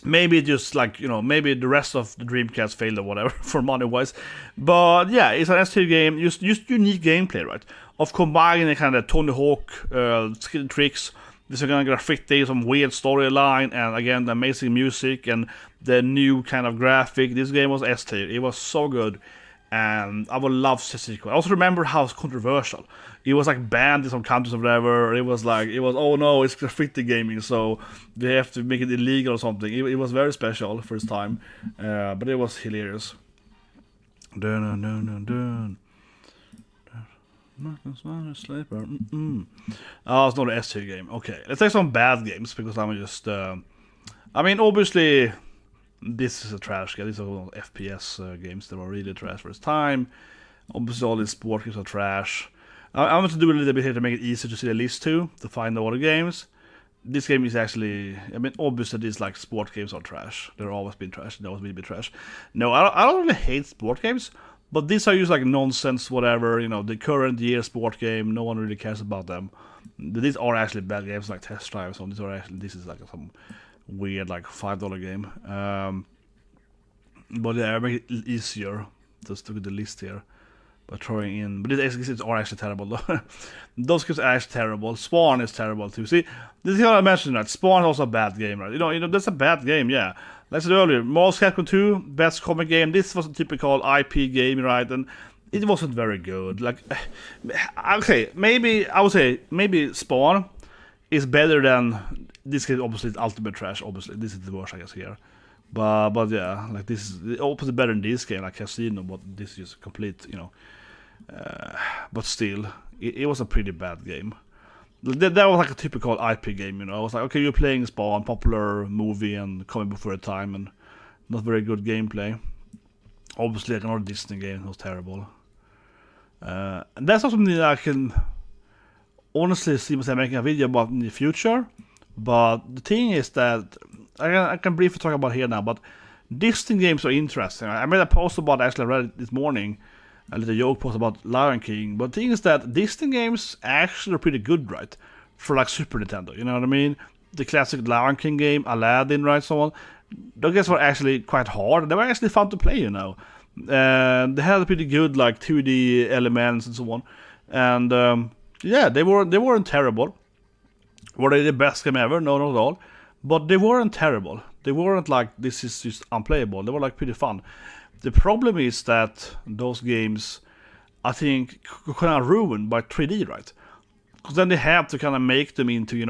maybe just like, maybe the rest of the Dreamcast failed or whatever for money-wise. But yeah, it's an S-tier game, just unique gameplay, right? Of combining kind of Tony Hawk skill tricks, this kind of graffiti, some weird storyline, and again, the amazing music and the new kind of graphic. This game was S-tier. It was so good. And I would love to see a sequel. I also remember how it was controversial. It was like banned in some countries or whatever. It was oh no, it's graffiti gaming, so they have to make it illegal or something. It was very special for its time, but it was hilarious. Oh, it's not an S-tier game. Okay, let's take some bad games because I'm just. Obviously. This is a trash game. These are all FPS games that were really trash for its time. Obviously, all these sport games are trash. I'm going to do a little bit here to make it easier to see the list too, to find all the games. This game is actually, obviously these like sport games are trash. They've always been trash. They always will be trash. No, I don't really hate sport games, but these are just like nonsense, whatever. The current year sport game, no one really cares about them. These are actually bad games like Test Drive. So this is like some weird like $5 game. But yeah, I make it easier just to get the list here by throwing in. But these are actually terrible though. Those games are actually terrible. Spawn is terrible too. See, this is what I mentioned, right? Spawn is also a bad game, right? That's a bad game, yeah. Like I said earlier, Marvel's Capcom 2, best comic game. This was a typical IP game, right? And it wasn't very good. Like, okay, I would say maybe Spawn is better than this game. Obviously, it's ultimate trash. Obviously, this is the worst, I guess, here. But yeah, like this is obviously better than this game, like Casino. But this is just complete, but still, it was a pretty bad game. That was like a typical IP game, I was like, okay, you're playing Spawn, popular movie and coming before a time, and not very good gameplay. Obviously, like another Disney game was terrible. And that's not something that I can honestly see myself making a video about in the future. But the thing is that I can briefly talk about here now. But Disney games are interesting. I made a post about it, actually I read it this morning, a little joke post about Lion King. But the thing is that Disney games actually are pretty good, right? For like Super Nintendo, you know what I mean? The classic Lion King game, Aladdin, right? So on. Those games were actually quite hard. They were actually fun to play, And they had pretty good like 2D elements and so on. And yeah, they weren't terrible. Were they the best game ever? No, not at all. But they weren't terrible. They weren't like, this is just unplayable. They were like pretty fun. The problem is that those games, I think, kind of ruined by 3D, right? Because then they have to kind of make them into,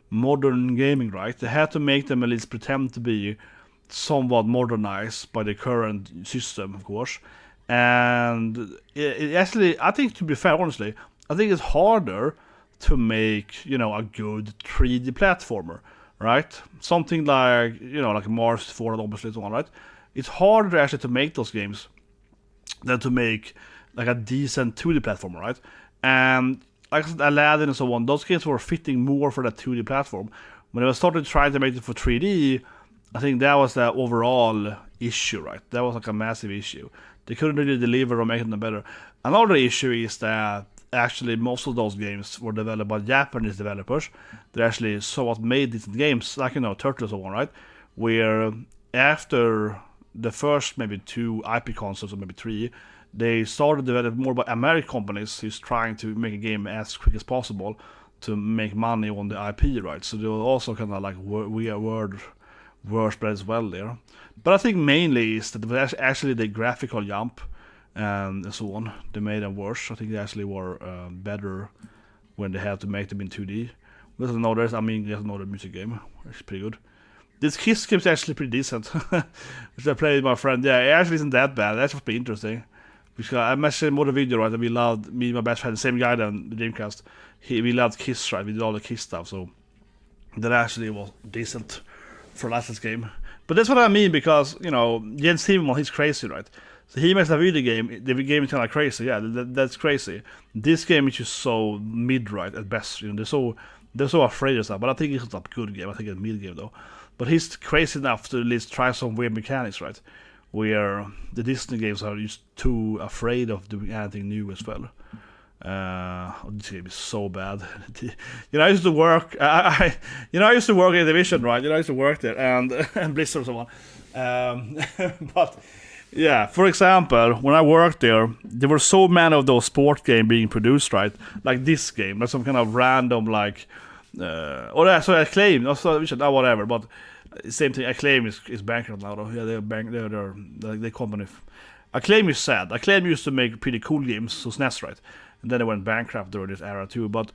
modern gaming, right? They had to make them at least pretend to be somewhat modernized by the current system, of course. And it actually, I think, to be fair, honestly, I think it's harder to make, a good 3D platformer, right? Something like, like Mars 4, obviously, so on, right? It's harder actually to make those games than to make like a decent 2D platformer, right? And like I said, Aladdin and so on, those games were fitting more for that 2D platform. When they started trying to make it for 3D, I think that was the overall issue, right? That was like a massive issue. They couldn't really deliver or make them better. Another issue is that actually most of those games were developed by Japanese developers. They actually somewhat made decent games, like, Turtles or one, right? Where after the first maybe 2 IP consoles, or maybe 3, they started developing more by American companies who's trying to make a game as quick as possible to make money on the IP, right? So they were also kind of like word spread as well there. But I think mainly is that it was actually the graphical jump and so on. They made them worse. I think they actually were better when they had to make them in 2D. There's another music game. It's pretty good. This Kiss game is actually pretty decent. Which I played with my friend. Yeah, it actually isn't that bad. That's pretty interesting. Because I mentioned more the video, right? And we loved, me and my best friend, the same guy than the Dreamcast. We loved Kiss, right? We did all the Kiss stuff. So that actually was decent for a licensed game. But that's what I mean, because, Genso, he's crazy, right? So he makes a video game, the game is kind of crazy, yeah, that's crazy. This game is just so mid, right, at best, they're so afraid of stuff, but I think it's not a good game, I think it's a mid game though. But he's crazy enough to at least try some weird mechanics, right? Where the Disney games are just too afraid of doing anything new as well. This game is so bad. I used to work. I used to work in Division, right? I used to work there and Blizzard and so on. But yeah, for example, when I worked there were so many of those sport games being produced, right? Like this game, like some kind of random like, Acclaim, whatever. But same thing. Acclaim is bankrupt now, though. Yeah, they're the company. Acclaim is sad. Acclaim used to make pretty cool games, so SNES, right? And then they went bankrupt during this era too. But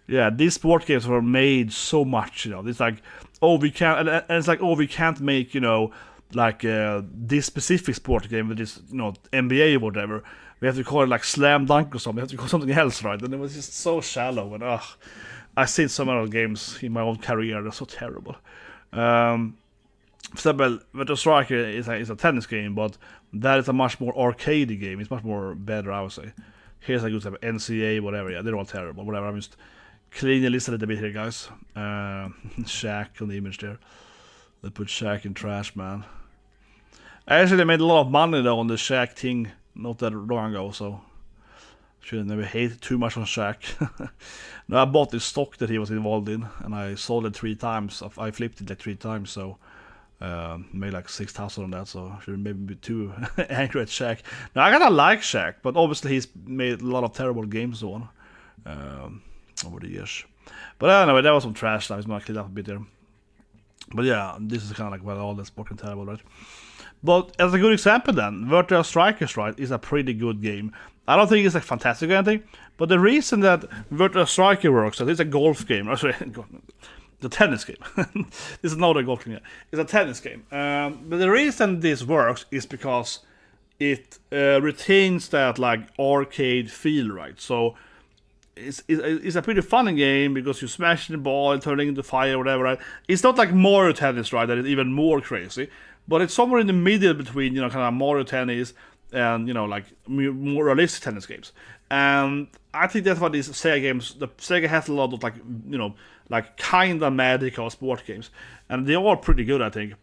yeah, these sport games were made so much, It's like, we can't, and it's like, we can't make, this specific sport game with this, NBA or whatever. We have to call it like Slam Dunk or something. We have to call it something else, right? And it was just so shallow. And I've seen so many games in my own career. They're so terrible. For example, Virtua Striker is a tennis game, but that is a much more arcadey game. It's much more better, I would say. Here's a good example, NCAA, whatever. Yeah, they're all terrible. Whatever. I'm just cleaning this a little bit here, guys. Shaq on the image there. They put Shaq in trash, man. I actually made a lot of money though on the Shaq thing not that long ago, so shouldn't never hate too much on Shaq. No, I bought this stock that he was involved in, and I sold it 3 times. I flipped it like 3 times, so made like 6,000 on that. So I shouldn't maybe be too angry at Shaq. Now I kinda like Shaq, but obviously he's made a lot of terrible games and so on over the years. But anyway, that was some trash stuff. It's gonna clean up a bit there. But yeah, this is kind of like, well, all that's fucking terrible, right? But as a good example then, Virtua Strikers, right, is a pretty good game. I don't think it's like fantastic or anything, but the reason that Virtua Striker works, it's a golf game, the tennis game. This is not a golf game, it's a tennis game. But the reason this works is because it retains that like arcade feel, right? So it's a pretty funny game because you smash the ball and turn it into fire or whatever, right? It's not like Mario Tennis, right, that is even more crazy. But it's somewhere in the middle between, kind of Mario Tennis and, like more realistic tennis games. And I think that's what these Sega games, the Sega has a lot of like kind of magical sport games. And they are pretty good, I think.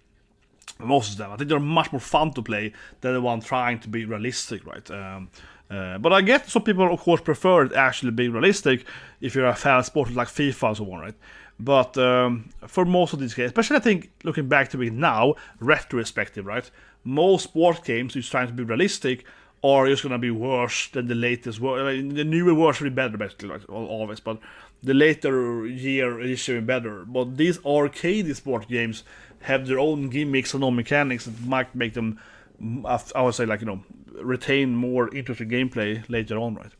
Most of them. I think they're much more fun to play than the one trying to be realistic, right? But I get some people, of course, prefer it actually being realistic if you're a fan of sports like FIFA and so on, right? But for most of these games, especially I think looking back to it now, retrospective, right? Most sport games who's trying to be realistic are just going to be worse than the latest. The newer version will be better, basically, right? Always. But the later year edition will be better. But these arcade sport games have their own gimmicks and own mechanics that might make them, I would say, retain more interesting gameplay later on, right?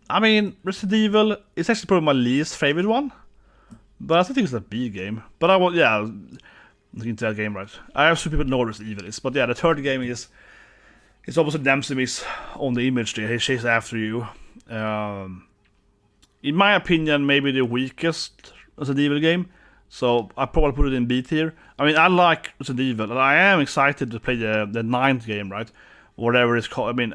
I mean, Resident Evil is actually probably my least favorite one, but I still think it's a B game. But looking into that game, right? I assume people know what Resident Evil is, but yeah, the third game it's almost a Nemesis on the image there. He chases after you. In my opinion, maybe the weakest Resident Evil game, so I probably put it in B tier. I mean, I like Resident Evil, and I am excited to play the 9th game, right? Whatever it's called. I mean,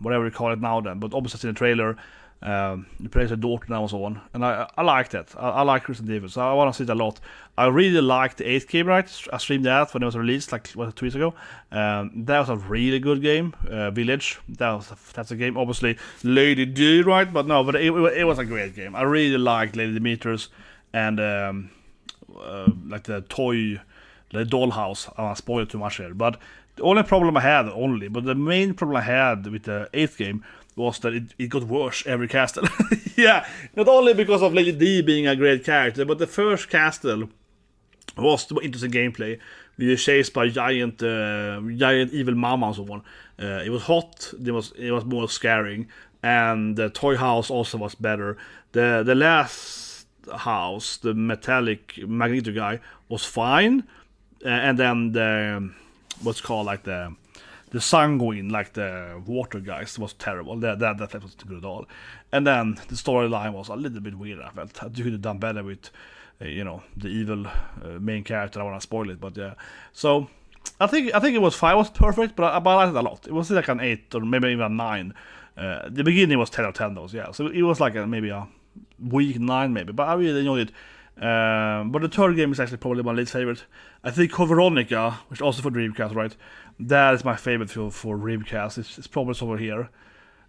whatever you call it now then. But obviously it's in the trailer. You play as a daughter now and so on. And I like that. I like Resident Evil, so I want to see it a lot. I really liked the 8th game, right? I streamed that when it was released, like 2 weeks ago. That was a really good game. Village, that's a game. Obviously, Lady D, right? But it was a great game. I really liked Lady Demeter's and like the dollhouse. I won't spoil it too much here. But the only problem I had, but the main problem I had with the 8th game was that it got worse every castle. Yeah, not only because of Lady D being a great character, but the first castle was the interesting gameplay. We were chased by giant evil mama and so on. It was hot, it was more scaring, and the toy house also was better. The last house, the metallic Magneto guy, was fine, and then the what's called like the sanguine, like the water guys, was terrible. That was good at all. And then the storyline was a little bit weird. I felt you could have done better with the evil main character. I want to spoil it, but yeah. So I think it was fine. It was perfect, but I liked it a lot. It was like an 8 or maybe even a 9. The beginning was 10 out of 10 though, yeah. So it was like maybe a weak 9 maybe, but I really enjoyed it. But the third game is actually probably my least favorite. I think Veronica, which also for Dreamcast, right? That is my favorite for Dreamcast. It's probably somewhere here.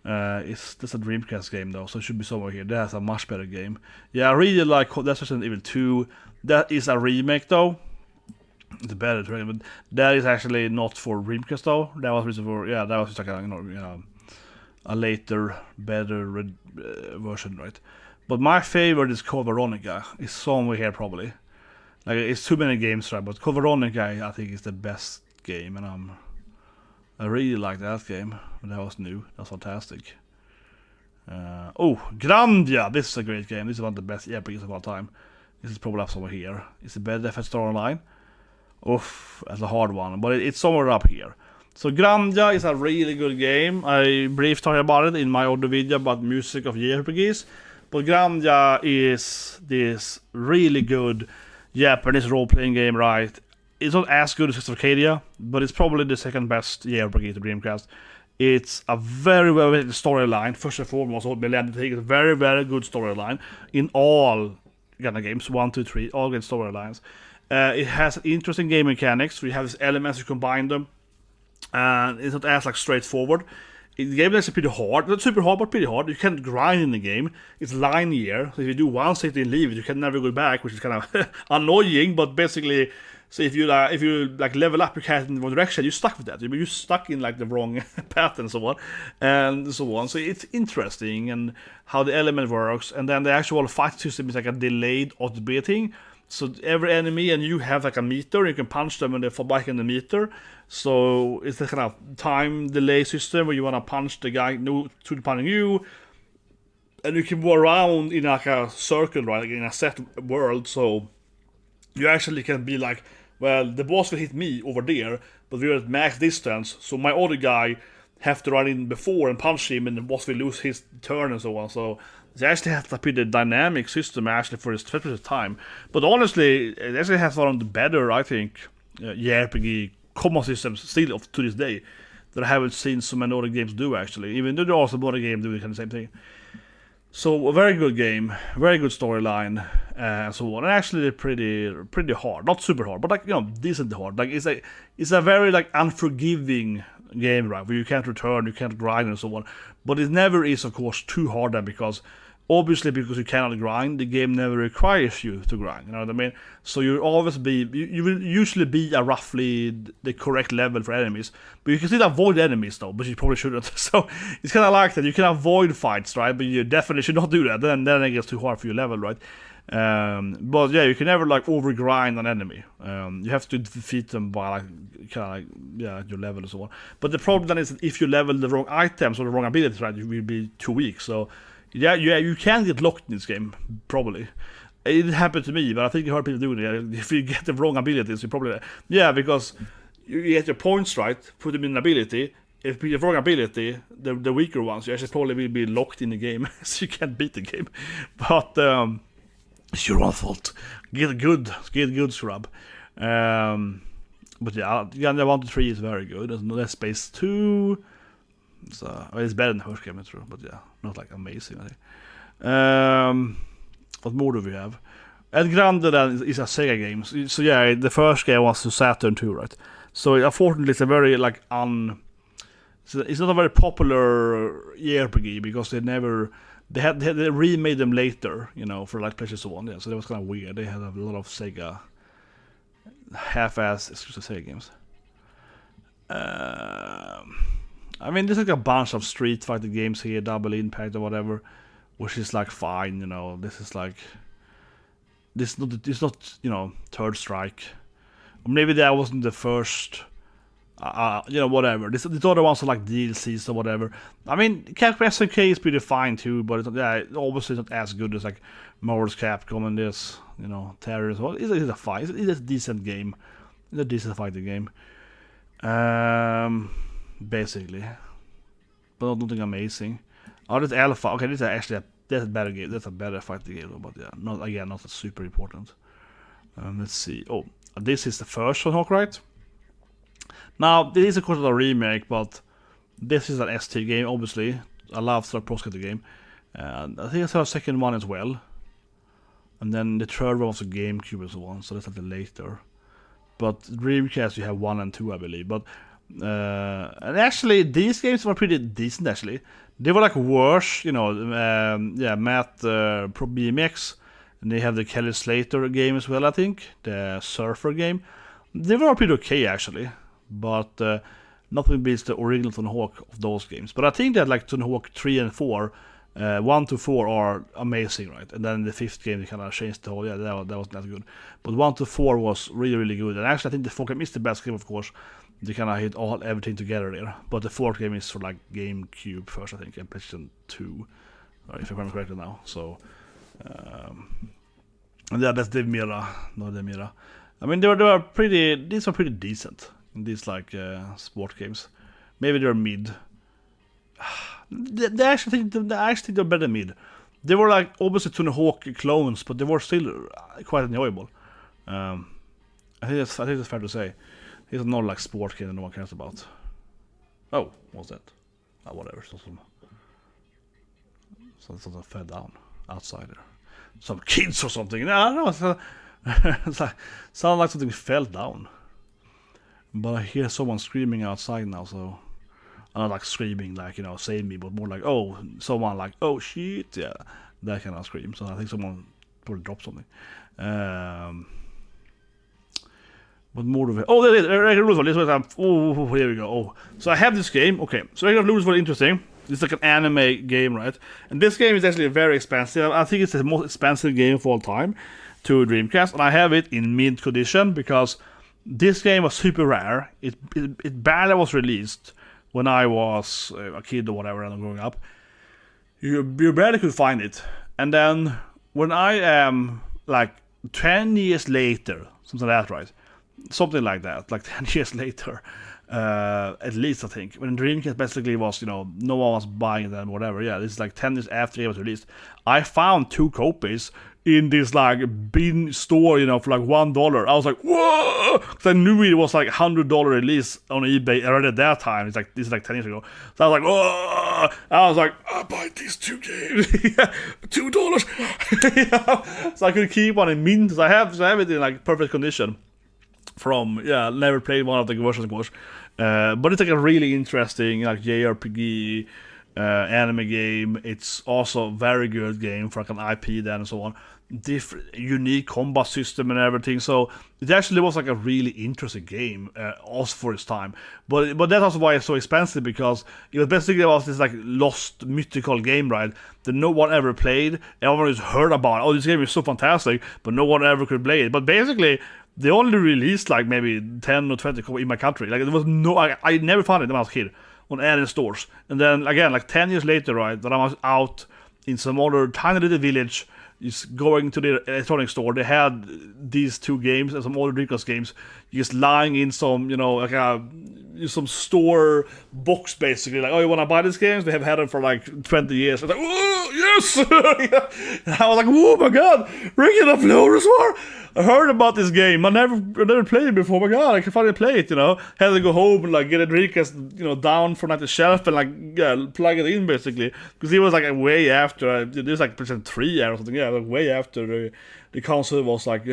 That's a Dreamcast game though, so it should be somewhere here. That's a much better game. Yeah, I really like that's Resident Evil 2. That is a remake though. It's a better game, but that is actually not for Dreamcast though. That was just like a later, better version, right? But my favorite is Code Veronica. It's somewhere here probably. Like it's too many games, right? But Code Veronica, I think, is the best game, and I really like that game. That was new. That's fantastic. Grandia. This is a great game. This is one of the best RPGs of all time. This is probably up somewhere here. Is it better than Phantasy Star Online? Oof, that's a hard one, but it's somewhere up here. So Grandia is a really good game. I briefly talked about it in my other video about music of JRPGs. But Grandia is this really good Japanese role-playing game, right? It's not as good as Arcadia, but it's probably the second best JRPG to Dreamcast. It's a very well storyline. First and foremost, it's a very, very good storyline in all kind of games. 1, 2, 3, all good storylines. It has interesting game mechanics. We have these elements, you combine them, and it's not as straightforward. The game is pretty hard, not super hard, but pretty hard. You can't grind in the game. It's linear, so if you do one city and leave it, you can never go back, which is kind of annoying. But basically, so if you level up your character in one direction, you're stuck with that. You're stuck in the wrong path and so on. So it's interesting and how the element works, and then the actual fight system is like a delayed automating. So every enemy and you have a meter, you can punch them and they fall back in the meter. So it's the kind of time delay system where you want to punch the guy to punching you, and you can go around in a circle, right, in a set world. So you actually can be the boss will hit me over there, but we're at max distance, so my other guy have to run in before and punch him, and the boss will lose his turn and so on. So it actually has a pretty dynamic system actually for its time. But honestly, it actually has one of the better, I think, JRPG combat systems still to this day that I haven't seen so many other games do actually. Even though there are also other games doing kind of the same thing. So a very good game, very good storyline, and so on. And actually pretty hard, not super hard, but decent hard. It's a very unforgiving game, right? Where you can't return, you can't grind and so on. But it never is, of course, too hard then, because you cannot grind, the game never requires you to grind, you know what I mean? So you will usually be at roughly the correct level for enemies, but you can still avoid enemies though, but you probably shouldn't. So it's kind of like that, you can avoid fights, right? But you definitely should not do that, then it gets too hard for your level, right? But yeah, you can never over grind an enemy. You have to defeat them by your level and so on. But the problem then is that if you level the wrong items or the wrong abilities, right, you will be too weak. So yeah, you can get locked in this game, probably. It didn't happen to me, but I think you heard people doing it. If you get the wrong abilities, you probably... Yeah, because you get your points right, put them in an ability. If you have the wrong ability, the weaker ones, you actually probably will be locked in the game, so you can't beat the game. But it's your own fault. Get good, scrub. But yeah, Grandia 1 to 3 is very good. There's no Space 2... So it's better than the first game, it's true, but yeah, not like amazing. I think. What more do we have? And Grandia then is a Sega game. So yeah, the first game was to Saturn 2, right? So unfortunately, it's a very like it's not a very popular JRPG because they remade them later, for like PlayStation 1. Yeah, so that was kind of weird. They had a lot of Sega half-ass exclusive Sega games. I mean, there's like a bunch of Street Fighter games here, Double Impact or whatever, which is like fine, This is like it's not Third Strike, or maybe that wasn't the first. Whatever. These other ones are like DLCs or whatever. I mean, Capcom SNK is pretty fine too, but it's obviously not as good as like Marvel's Capcom and this, Terror as well. It's a fight. It's a decent game. It's a decent fighting game. Basically, but not nothing amazing. Oh, this Alpha. Okay, this is actually that's a better game. That's a better fighting game, though, but yeah, not super important. Let's see. Oh, this is the first Tony Hawk, right? Now, this is of course a remake, but this is an ST game, obviously. I love the Pro Skater game. And I think I saw a second one as well. And then the third one was a GameCube and so on, so that's a little later. But Dreamcast, you have 1 and 2, I believe. But and actually, these games were pretty decent, actually. They were like worse, Matt Pro BMX. And they have the Kelly Slater game as well, I think. The Surfer game. They were pretty okay, actually. But nothing beats the original Tony Hawk of those games. But I think that like Tony Hawk 3 and 4, 1 to 4 are amazing, right? And then the 5th game they kind of changed the whole. Yeah, that wasn't that good. But 1 to 4 was really, really good. And actually, I think the 4th game is the best game, of course. They kind of hit everything together there. But the 4th game is for like GameCube first, I think, and PlayStation 2, if I remember correctly now. So, and yeah, that's Dave Mira, no Dave Mira. I mean, these were pretty decent. These like sport games, maybe they're mid. I actually think they're better than mid. They were like obviously Tony Hawk clones, but they were still quite enjoyable. I think that's fair to say. It's not like sport game that no one cares about. Oh, what's that? Oh, whatever. Something fell down outside there. Some kids or something. No, I don't know. It's like sounds like something fell down. But I hear someone screaming outside now, so I'm not like screaming like, save me, but more like, oh, someone like, oh shit, yeah, that kind of scream. So I think someone probably dropped something. What more do we? Oh, there it is. Regular rules. Oh, here we go. Oh, so I have this game. Okay, so regular rules very interesting. It's like an anime game, right? And this game is actually very expensive. I think it's the most expensive game of all time to Dreamcast, and I have it in mint condition because this game was super rare. It barely was released when I was a kid or whatever and growing up. You barely could find it. And then when I am like 10 years later, something like that, right? Something like that, like 10 years later, at least I think. When Dreamcast basically was, no one was buying them, whatever. Yeah, this is like 10 years after it was released. I found 2 copies in this like bin store, for like $1. I was like, whoa! Because I knew it was like $100 release on eBay already at that time. This is like 10 years ago. So I was like, whoa! I was like, I'll buy these 2 games. $2. So I could keep one in mint. So I have it in like perfect condition. Never played one of the versions, of course. But it's like a really interesting like JRPG anime game. It's also a very good game for like an IP then and so on. Different, unique combat system and everything. So it actually was like a really interesting game, also for its time. But that's also why it's so expensive, because it was basically this like lost mythical game, right? That no one ever played. Everyone just heard about it. Oh, this game is so fantastic, but no one ever could play it. But basically, they only released like maybe 10 or 20 in my country. Like there was I never found it when I was a kid on any stores. And then again, like 10 years later, right, that I was out in some other tiny little village, just going to the electronics store. They had these 2 games and some other Dreamcast games just lying in some, like a some store books basically, like, oh, you want to buy these games? They have had them for like 20 years. I was like, oh yes. And I was like, oh my god, Ring of Flores War. I heard about this game. I never played it before. My god, I can finally play it. Had to go home and like get a Dreamcast, down from like the shelf and like plug it in basically, because it was like way after. This like PlayStation 3 or something. Yeah, like way after the console was like.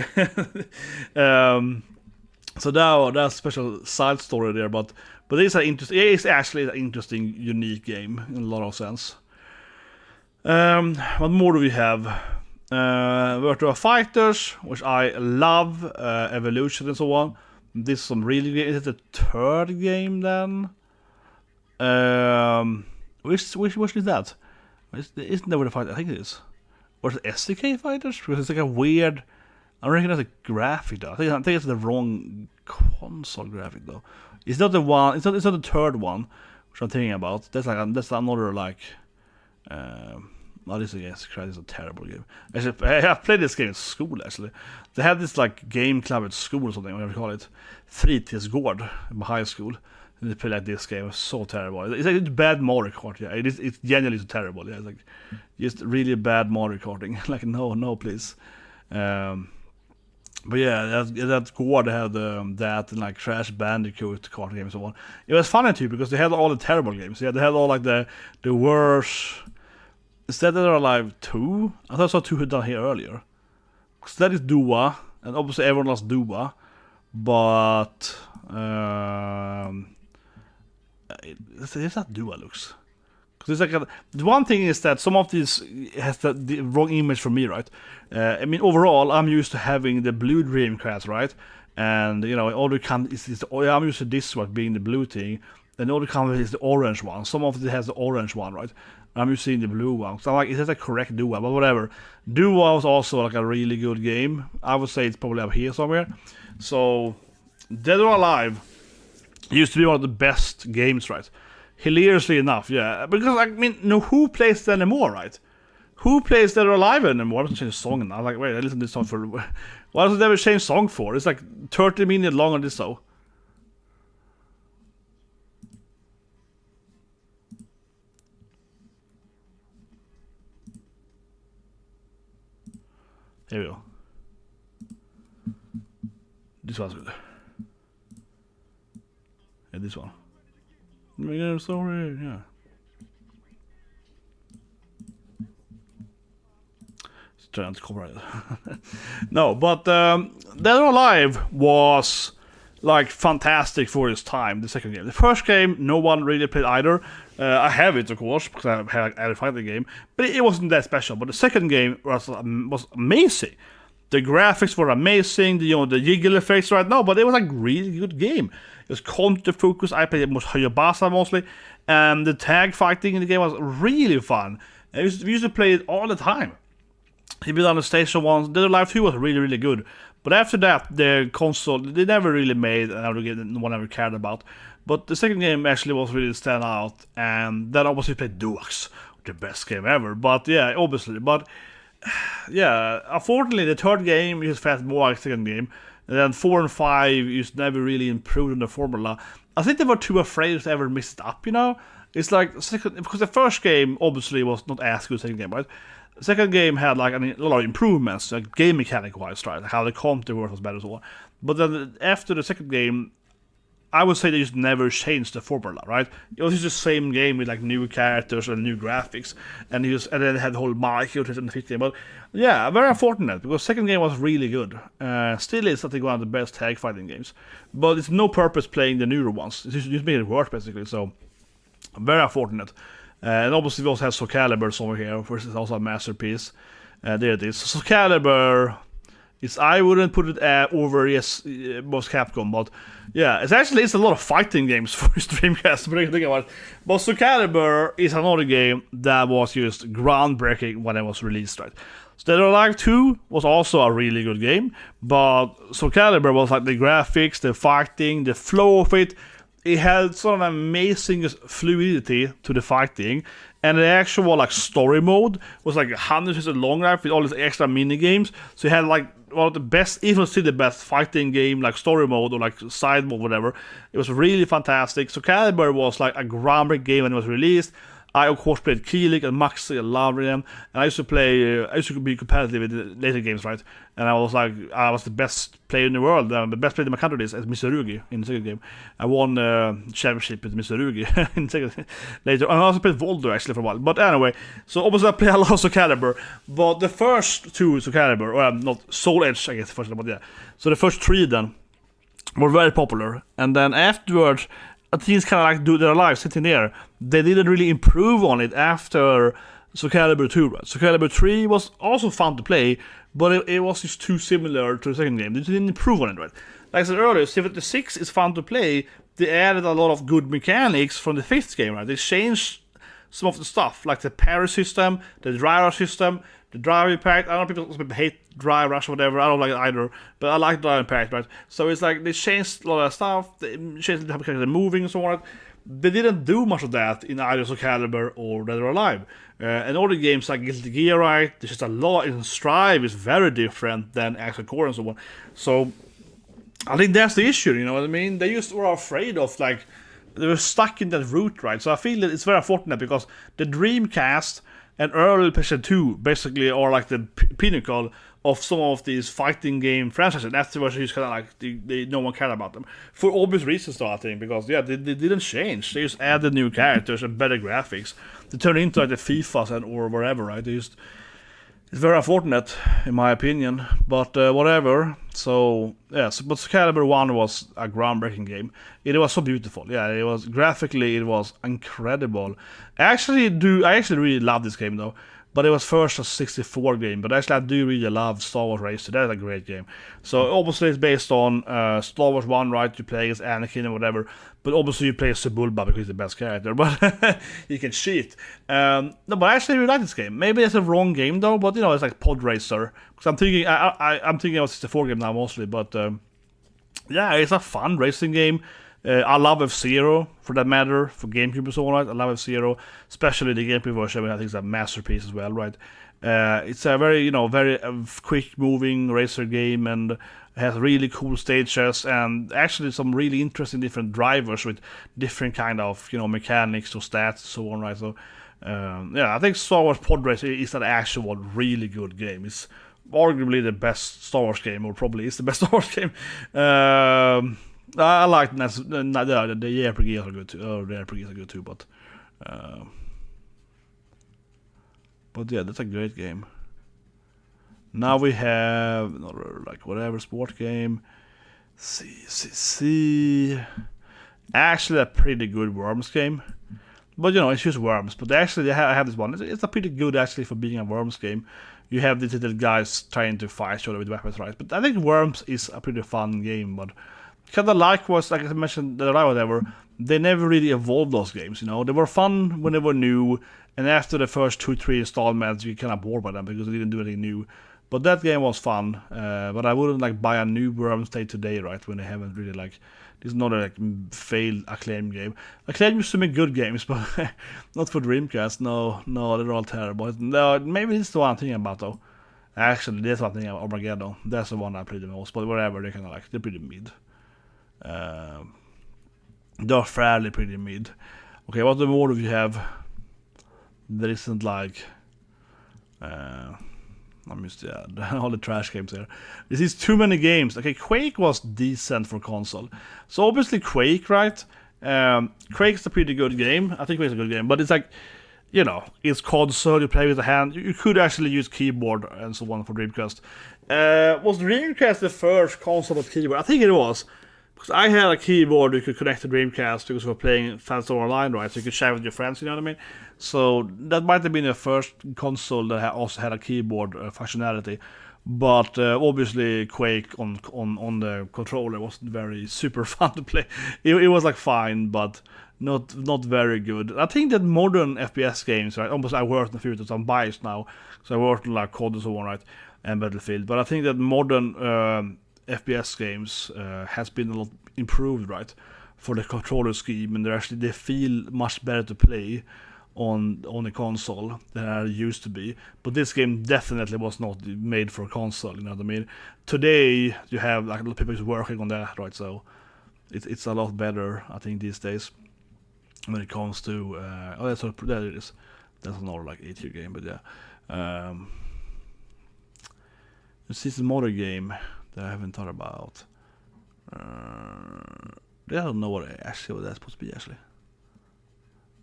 So that's a special side story there, but it's it's actually an interesting, unique game in a lot of sense. What more do we have? Virtua Fighters, which I love, Evolution and so on. This is some really good. Is it the third game then? Which is that? Isn't that what the fight? I think it is. Or is it SDK Fighters? Because it's like a weird. I reckon that's a graphic though. I think it's the wrong console graphic though. It's not the one. It's not the third one, which I'm thinking about. That's another like. This is a terrible game. Actually, I played this game at school. Actually, they had this like game club at school or something. Whatever you call it, Fritidsgård in my high school. And they played like this game. It was so terrible. It's like it's bad Mario Kart. Yeah, it's genuinely so terrible. Yeah, it's like just really bad Mario Karting. Like no, please. But yeah, that Gård had that and like Crash Bandicoot kart games and so on. It was funny too because they had all the terrible games. Yeah, they had all like the worst. Is that Dead or Alive 2? I thought I saw 2 done here earlier. Because that is Dua, and obviously everyone loves Dua. But it's not Dua looks. Because it's like the one thing is that some of these has the wrong image for me, right? I mean, overall, I'm used to having the blue Dreamcast, right? And all the I'm used to this one being the blue thing, and all the color is the orange one. Some of it has the orange one, right? I'm using the blue one. So I'm like, is that a correct Dua? But whatever. Dua was also like a really good game. I would say it's probably up here somewhere. So Dead or Alive used to be one of the best games, right? Hilariously enough, yeah. Because I mean, who plays that anymore, right? Who plays Dead or Alive anymore? I haven't changed the song now. I'm like, wait, I listened to this song for. Why does it ever change song for? It's like 30 minutes long on this show. Here we go. This one's good. Yeah, this one. I'm sorry, yeah. Trying to cover it. No, but Dead or Alive was like fantastic for its time. The second game, the first game, no one really played either. I have it, of course, because I had a fighting game, but it wasn't that special. But the second game was amazing. The graphics were amazing. The jiggle effects right now, but it was like really good game. It was counter focus. I played Hayabasa mostly, and the tag fighting in the game was really fun. We used to play it all the time. He been on the station once. Dead or Alive 2 was really, really good. But after that, the console, they never really made another game that no one ever cared about. But the second game actually was really stand out. And then obviously played Duax, the best game ever. But yeah, obviously. But yeah, unfortunately, the third game is fast more like the second game. And then 4 and 5 is never really improved on the formula. I think they were too afraid to ever mess it up, It's like, because the first game obviously was not as good as the second game, right? The second game had like a lot of improvements, like game mechanic wise, right? Like how the counter was better and so on. But then after the second game, I would say they just never changed the formula, right? It was just the same game with like new characters and new graphics, and then they had the whole Mario in the fifth game. But yeah, very unfortunate because the second game was really good. Still is, I think, one of the best tag fighting games. But it's no purpose playing the newer ones. It's just making it worse basically. So very unfortunate. And obviously we also have Soul Calibur somewhere here, which is also a masterpiece. There it is. Soul Calibur is, I wouldn't put it over most Capcom, but yeah, it's a lot of fighting games for his Dreamcast. But think about it. But Soul Calibur is another game that was just groundbreaking when it was released, right? So Dead or Alive 2 was also a really good game, but Soul Calibur was like the graphics, the fighting, the flow of it. It had sort of amazing fluidity to the fighting, and the actual like story mode was like 100% long life with all these extra mini games. So you had like one of the best, even still the best fighting game, like story mode or like side mode, whatever. It was really fantastic. So Calibur was like a groundbreaking game when it was released. I of course played Keelik and Maxi, I loved them, and I used to be competitive with the later games, right? And I was the best player in the world, the best player in my country is Mitsurugi in the second game. I won championship with Mitsurugi in the second later. And I also played Voldo actually for a while. But anyway, so obviously I play a lot of Soul Calibur, but the first two Soul Calibur, or not Soul Edge, I guess the first one, but yeah. So the first three then were very popular, and then afterwards, things kind of like do their lives sitting there. They didn't really improve on it after Soul Calibur 2, right? Soul Calibur 3 was also fun to play, but it was just too similar to the second game. They didn't improve on it, right? Like I said earlier, 76 is fun to play. They added a lot of good mechanics from the fifth game, right? They changed some of the stuff, like the parry system, the dry rush system, the drive impact. I know people hate dry rush or whatever. I don't like it either, but I like drive impact, right? So it's like they changed a lot of stuff. They changed the mechanics, moving and so on. They didn't do much of that in either Soul Calibur or Dead or Alive. And all the games like Guilty Gear, right? There's just a lot. In Strive is very different than Axel Core and so on. So I think that's the issue. You know what I mean? They just were afraid of like they were stuck in that route, right? So I feel that it's very unfortunate because the Dreamcast and early PlayStation 2 basically are like the pinnacle of some of these fighting game franchises. And afterwards, it's kind of like no one cared about them for obvious reasons, though. I think because they didn't change. They just added new characters and better graphics. They turned into like the FIFAs and or whatever, right? It's very unfortunate, in my opinion, but whatever. So yes, but Soul Calibur 1 was a groundbreaking game. It was so beautiful. Yeah, it was graphically, it was incredible. I actually really love this game though. But it was first a 64 game. But actually, I do really love Star Wars Racer. That's a great game. So obviously, it's based on Star Wars 1, right? You play as Anakin and whatever. But obviously, you play as Sebulba because he's the best character. But you can cheat. No, but I actually really like this game. Maybe it's a wrong game though. But you know, it's like Pod Racer. Because I'm thinking, I'm thinking about 64 game now mostly. But yeah, it's a fun racing game. I love F-Zero, for that matter, for GameCube and so on, right? I love F-Zero, especially the GameCube version, I think it's a masterpiece as well, right? It's a very, very quick-moving racer game, and has really cool stages, and actually some really interesting different drivers with different kind of, mechanics or stats and so on, right? So, yeah, I think Star Wars Pod Racer is an actual really good game. It's arguably the best Star Wars game, or probably is the best Star Wars game. I like the JRPGs are good too. Oh, the RPGs are good too, but yeah, that's a great game. Now we have another like whatever sport game. Actually, a pretty good Worms game, but it's just Worms. But actually, I have this one. It's a pretty good actually for being a Worms game. You have these little guys trying to fight each other with weapons, right? But I think Worms is a pretty fun game, but kind of like I mentioned, whatever, they never really evolved those games, They were fun when they were new, and after the first 2-3 installments, you kind of bored by them because they didn't do anything new. But that game was fun, but I wouldn't buy a new Worms Day today, right, when they haven't really this is not a failed Acclaim game. Acclaim used to make good games, but not for Dreamcast. No, they're all terrible. No, maybe it's the one I'm thinking about though. Actually, that's one thing about Armageddon. That's the one I played the most, but whatever, they're pretty mid. They're fairly pretty mid. Okay, what more do we have? There isn't I missed all the trash games here. This is too many games. Okay, Quake was decent for console. So obviously Quake, right? Quake's a pretty good game. I think Quake's a good game, but it's it's console, you play with a hand. You could actually use keyboard and so on for Dreamcast. Was Dreamcast the first console with keyboard? I think it was. Because I had a keyboard you could connect to Dreamcast because we were playing Phantasy Star Online, right? So you could share with your friends, you know what I mean? So that might have been the first console that also had a keyboard functionality. But obviously Quake on the controller wasn't very super fun to play. It was fine, but not very good. I think that modern FPS games, right? Almost I worked in the future, so I'm biased now. So I worked on COD and so on, right? And Battlefield. But I think that modern FPS games has been a lot improved, right, for the controller scheme, and they feel much better to play on a console than it used to be. But this game definitely was not made for a console, you know what I mean? Today, you have like a lot of people working on that, right? So it's a lot better, I think, these days when it comes to... there it is. That's another like 8-year game, but yeah. This is another game that I haven't thought about. I don't know what that's supposed to be, actually.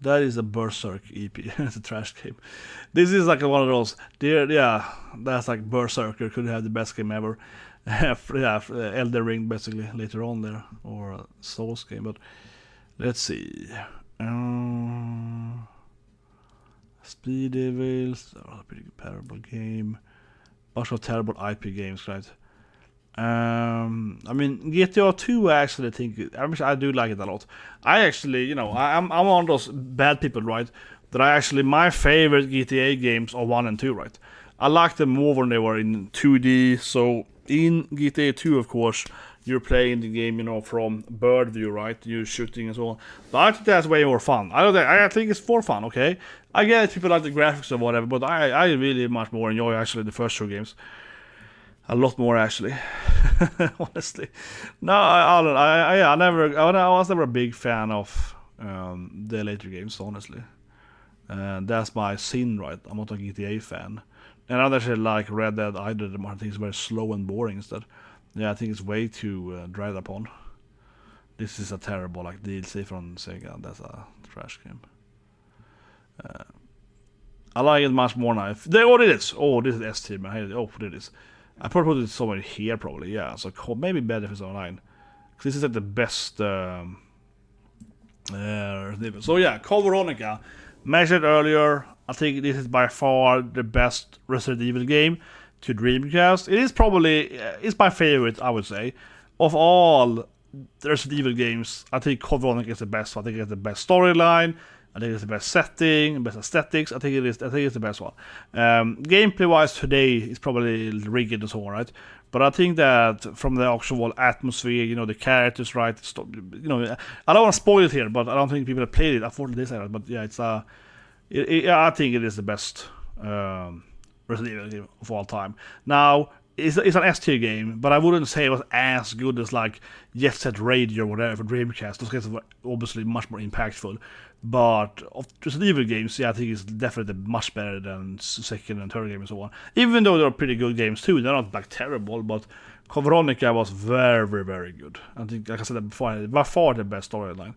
That is a Berserk EP. It's a trash game. This is like one of those. That's like Berserker could have the best game ever. Elden Ring basically later on there, or a Souls game. But let's see. Speed Devils, a pretty comparable game. Bunch of terrible IP games, right? I mean, GTA 2, I actually think, I do like it a lot. I actually, you know, I'm one of those bad people, right? That my favorite GTA games are 1 and 2, right? I like them more when they were in 2D. So in GTA 2, of course, you're playing the game, you know, from bird view, right? You're shooting and so on. But I think that's way more fun. I think it's for fun, okay? I get people like the graphics or whatever, but I really much more enjoy actually the first 2 games. A lot more, actually. Honestly, no, I was never a big fan of the later games, honestly. And that's my sin, right? I'm not a GTA fan, and I actually like Red Dead either. I think it's very slow and boring instead. Yeah, I think it's way too dried upon. This is a terrible like DLC from Sega. That's a trash game. I like it much more now. This is S tier. It is. I probably put it somewhere here, probably, yeah. So maybe better if it's online. Because this is like the best... so yeah, veronica. Mentioned earlier, I think this is by far the best Resident Evil game to Dreamcast. It is probably... it's my favorite, I would say. Of all the Resident Evil games, I think veronica is the best. I think it's the best storyline. I think it's the best setting, best aesthetics. I think it's the best one. Gameplay-wise, today is probably rigged and so on, right? But I think that from the actual atmosphere, you know, the characters, right? You know, I don't want to spoil it here, but I don't think people have played it. Unfortunately, this era, but yeah, I think it is the best Resident Evil game of all time. Now, it's an S tier game, but I wouldn't say it was as good as like Jet Set Radio or whatever for Dreamcast. Those games were obviously much more impactful. But of Resident Evil games, yeah, I think it's definitely much better than second and third game and so on. Even though they're pretty good games too, they're not like terrible, but veronica was very, very, very good. I think, like I said before, by far the best storyline.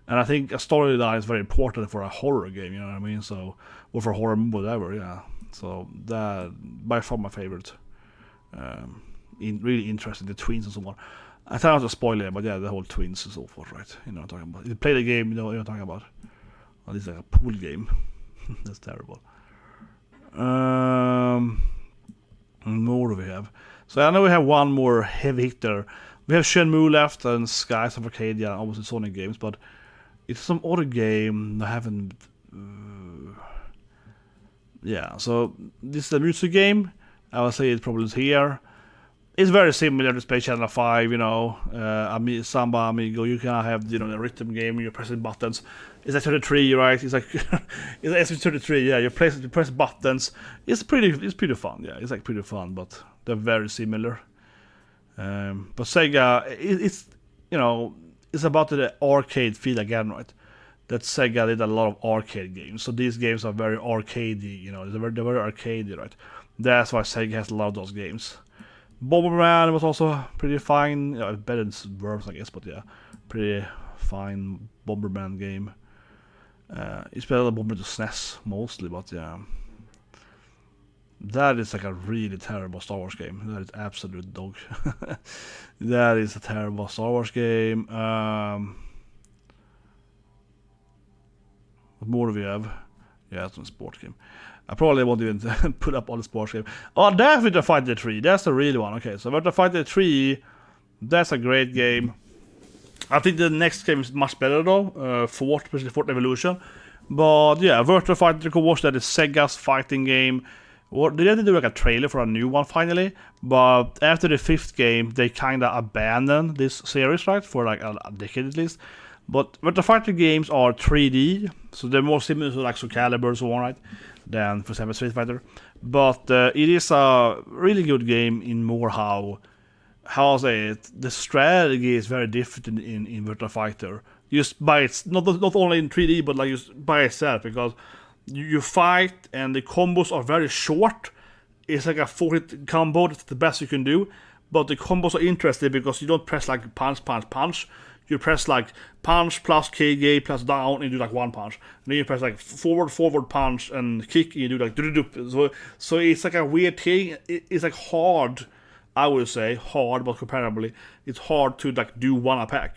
And I think a storyline is very important for a horror game, you know what I mean? So, or for horror, whatever, yeah. So, that, by far my favorite. Really interesting, the twins and so on. I try not to spoil it, but yeah, the whole twins and so forth, right? You know what I'm talking about. If you play the game, you know what I'm talking about. Oh, this is like a pool game. That's terrible. What more do we have? So I know we have one more heavy hitter. We have Shenmue left and Skies of Arcadia, obviously Sonic games, but it's some other game I haven't... yeah, so this is a music game. I would say it probably is here. It's very similar to Space Channel 5, you know, Samba Amigo. You can have, you know, the rhythm game, you're pressing buttons. It's like 33, right? It's like, it's 33, yeah, you press buttons. It's pretty fun, yeah. It's like pretty fun, but they're very similar. But Sega, it's, you know, it's about the arcade feel again, right? That Sega did a lot of arcade games. So these games are very arcadey, you know, they're very arcadey, right? That's why Sega has a lot of those games. Bomberman was also pretty fine. You know, better than Worms, I guess, but yeah, pretty fine Bomberman game. It's better than Bomberman to SNES mostly, but yeah. That is like a really terrible Star Wars game. That is absolute dog. That is a terrible Star Wars game. What more do we have? Yeah, it's a sports game. I probably won't even put up all the sports games. Oh, that's Virtua Fighter 3. That's the real one. Okay, so Virtua Fighter 3, that's a great game. I think the next game is much better though. Especially Fourth Evolution. But yeah, Virtua Fighter, of course, that is Sega's fighting game. They did do like a trailer for a new one finally. But after the 5th game, they kind of abandoned this series, right? For like a decade at least. But the fighting games are 3D, so they're more similar to like Soul Calibur and so on, right? Than, for example, Street Fighter. But it is a really good game in more how I say it. The strategy is very different in Virtua Fighter. Just by its not only in 3D, but like just by itself, because you fight and the combos are very short. It's like a 4-hit combo. That's the best you can do. But the combos are interesting because you don't press like punch, punch, punch. You press like punch plus KG plus down and you do like one punch. And then you press like forward punch and kick and you do like so it's like a weird thing. It's like hard, I would say, hard, but comparably, it's hard to like do one attack.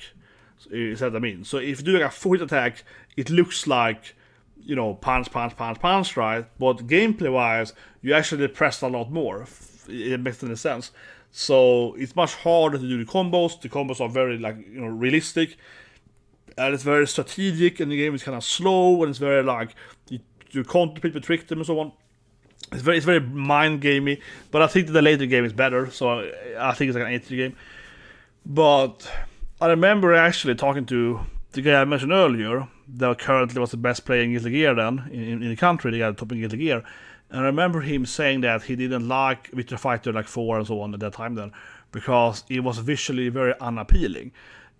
Is that what I mean? So if you do like a 4-hit attack, it looks like, you know, punch, punch, punch, punch, right? But gameplay wise, you actually press a lot more. It makes any sense. So it's much harder to do the combos. The combos are very like, you know, realistic, and it's very strategic. And the game is kind of slow, and it's very like you contemplate, you trick them, and so on. It's very mind gamey. But I think that the later game is better. So I think it's like an 80 game. But I remember actually talking to the guy I mentioned earlier, that currently was the best player in Guilty Gear then in the country. The guy top in Guilty Gear. And I remember him saying that he didn't like Virtua Fighter like 4 and so on at that time then, because it was visually very unappealing.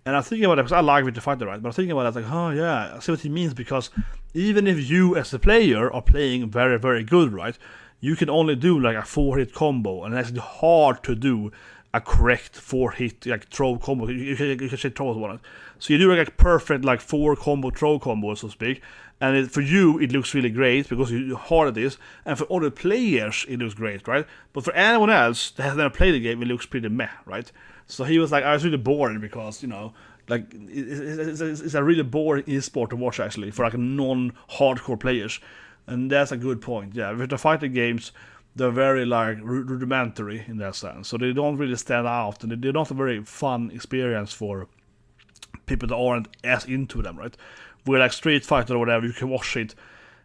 And I'm thinking about that because I like Virtua Fighter, right? But I'm thinking about that like, oh yeah, I see what he means, because even if you as a player are playing very, very good, right, you can only do like a 4-hit combo, and it's actually hard to do a correct 4-hit like throw combo. You can say throw as well. So you do like a perfect like 4-combo throw combo, so to speak. And for you, it looks really great because how hard it is. And for other players, it looks great, right? But for anyone else that has never played the game, it looks pretty meh, right? So he was like, I was really bored because, you know, like it's a really boring esport to watch actually for like non-hardcore players. And that's a good point. Yeah, with the fighting games, they're very like rudimentary in that sense. So they don't really stand out, and they're not a very fun experience for people that aren't as into them, right? Where like Street Fighter or whatever, you can watch it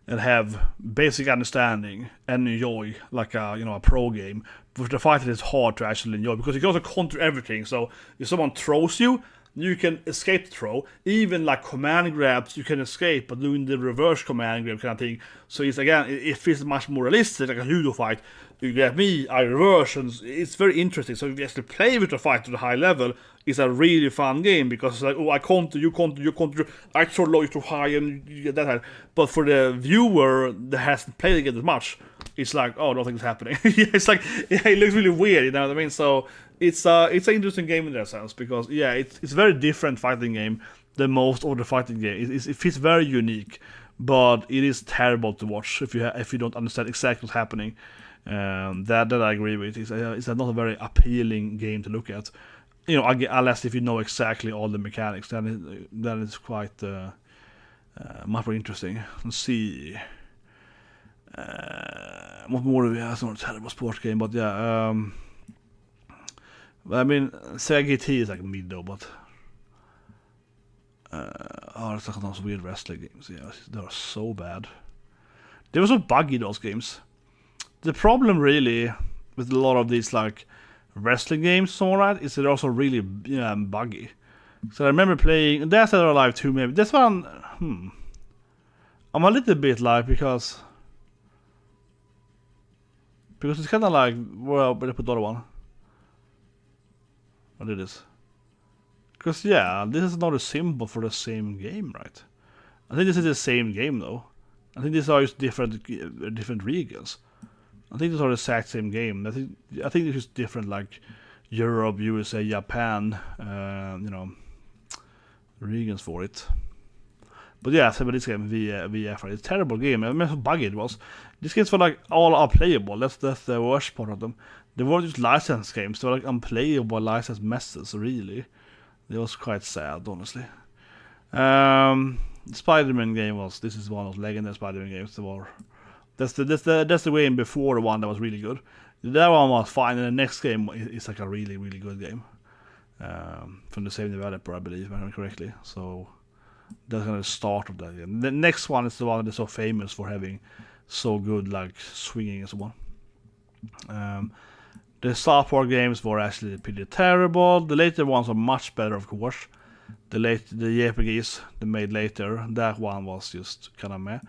and have basic understanding and enjoy like a pro game. But the fighter is hard to actually enjoy because you can also counter everything. So if someone throws you, you can escape the throw. Even like command grabs, you can escape, but doing the reverse command grab kind of thing. So it's again, it feels much more realistic, like a judo fight. You grab me, I reverse, and it's very interesting. So if you actually play with the fight to the high level, it's a really fun game because it's like, oh, I counter, you counter, you counter, I throw low, you throw high, and you get that high. But for the viewer that hasn't played the game as much, it's like, oh, nothing's happening. It's like, yeah, it looks really weird, you know what I mean? So it's an interesting game in that sense because yeah, it's a very different fighting game than most other fighting games. It feels very unique, but it is terrible to watch if you don't understand exactly what's happening. That I agree with. It's not a very appealing game to look at. You know, unless if you know exactly all the mechanics, then it's quite much more interesting. Let's see. What more do we have? It's not a terrible sports game, but yeah. I mean, Sega GT is like mid though, but it's like those weird wrestling games. Yeah, they are so bad. They were so buggy, those games. The problem really with a lot of these like wrestling games, alright, is they're also really buggy. So I remember playing Death or Alive 2 maybe. This one, I'm a little bit like because it's kind of like, well, but I put the other one. What it is? Because yeah, this is not a symbol for the same game, right? I think this is the same game though. I think these are just different regions. I think these are the exact same game. I think it's just different, like Europe, USA, Japan, regions for it. But yeah, so this game, VF, it's a terrible game. I remember how buggy it was. These games were like all unplayable. That's the worst part of them. They weren't just licensed games. They were like unplayable licensed messes, really. It was quite sad, honestly. The Spider-Man game this is one of those legendary Spider-Man games. That's the game before the one that was really good. That one was fine, and the next game is like a really, really good game. From the same developer, I believe, if I remember correctly. So that's kind of the start of that game. The next one is the one that's so famous for having so good like swinging and so on. The Star Wars games were actually pretty terrible. The later ones are much better, of course. the JRPGs they made later, that one was just kind of meh.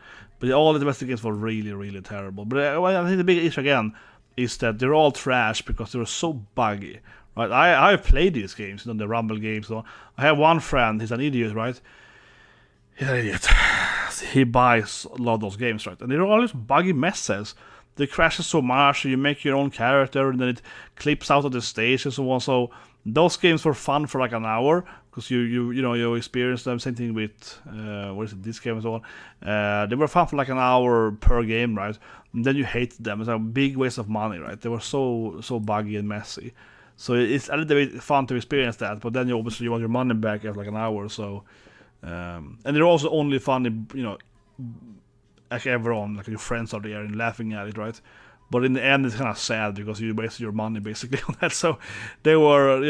But all the domestic games were really, really terrible. But I think the big issue again is that they're all trash because they were so buggy, right? I've played these games, the Rumble games. So I have one friend, he's an idiot, right? He's an idiot. He buys a lot of those games, right? And they're all just buggy messes. They crashes so much, you make your own character, and then it clips out of the stage and so on. So those games were fun for like an hour because you experience them. Same thing with this game and so on. They were fun for like an hour per game, right? And then you hated them. It's a big waste of money, right? They were so buggy and messy. So it's a little bit fun to experience that, but then you obviously want your money back after like an hour or so. And they're also only fun, like everyone, like your friends are there and laughing at it, right? But in the end, it's kind of sad because you wasted your money basically on that. So they were,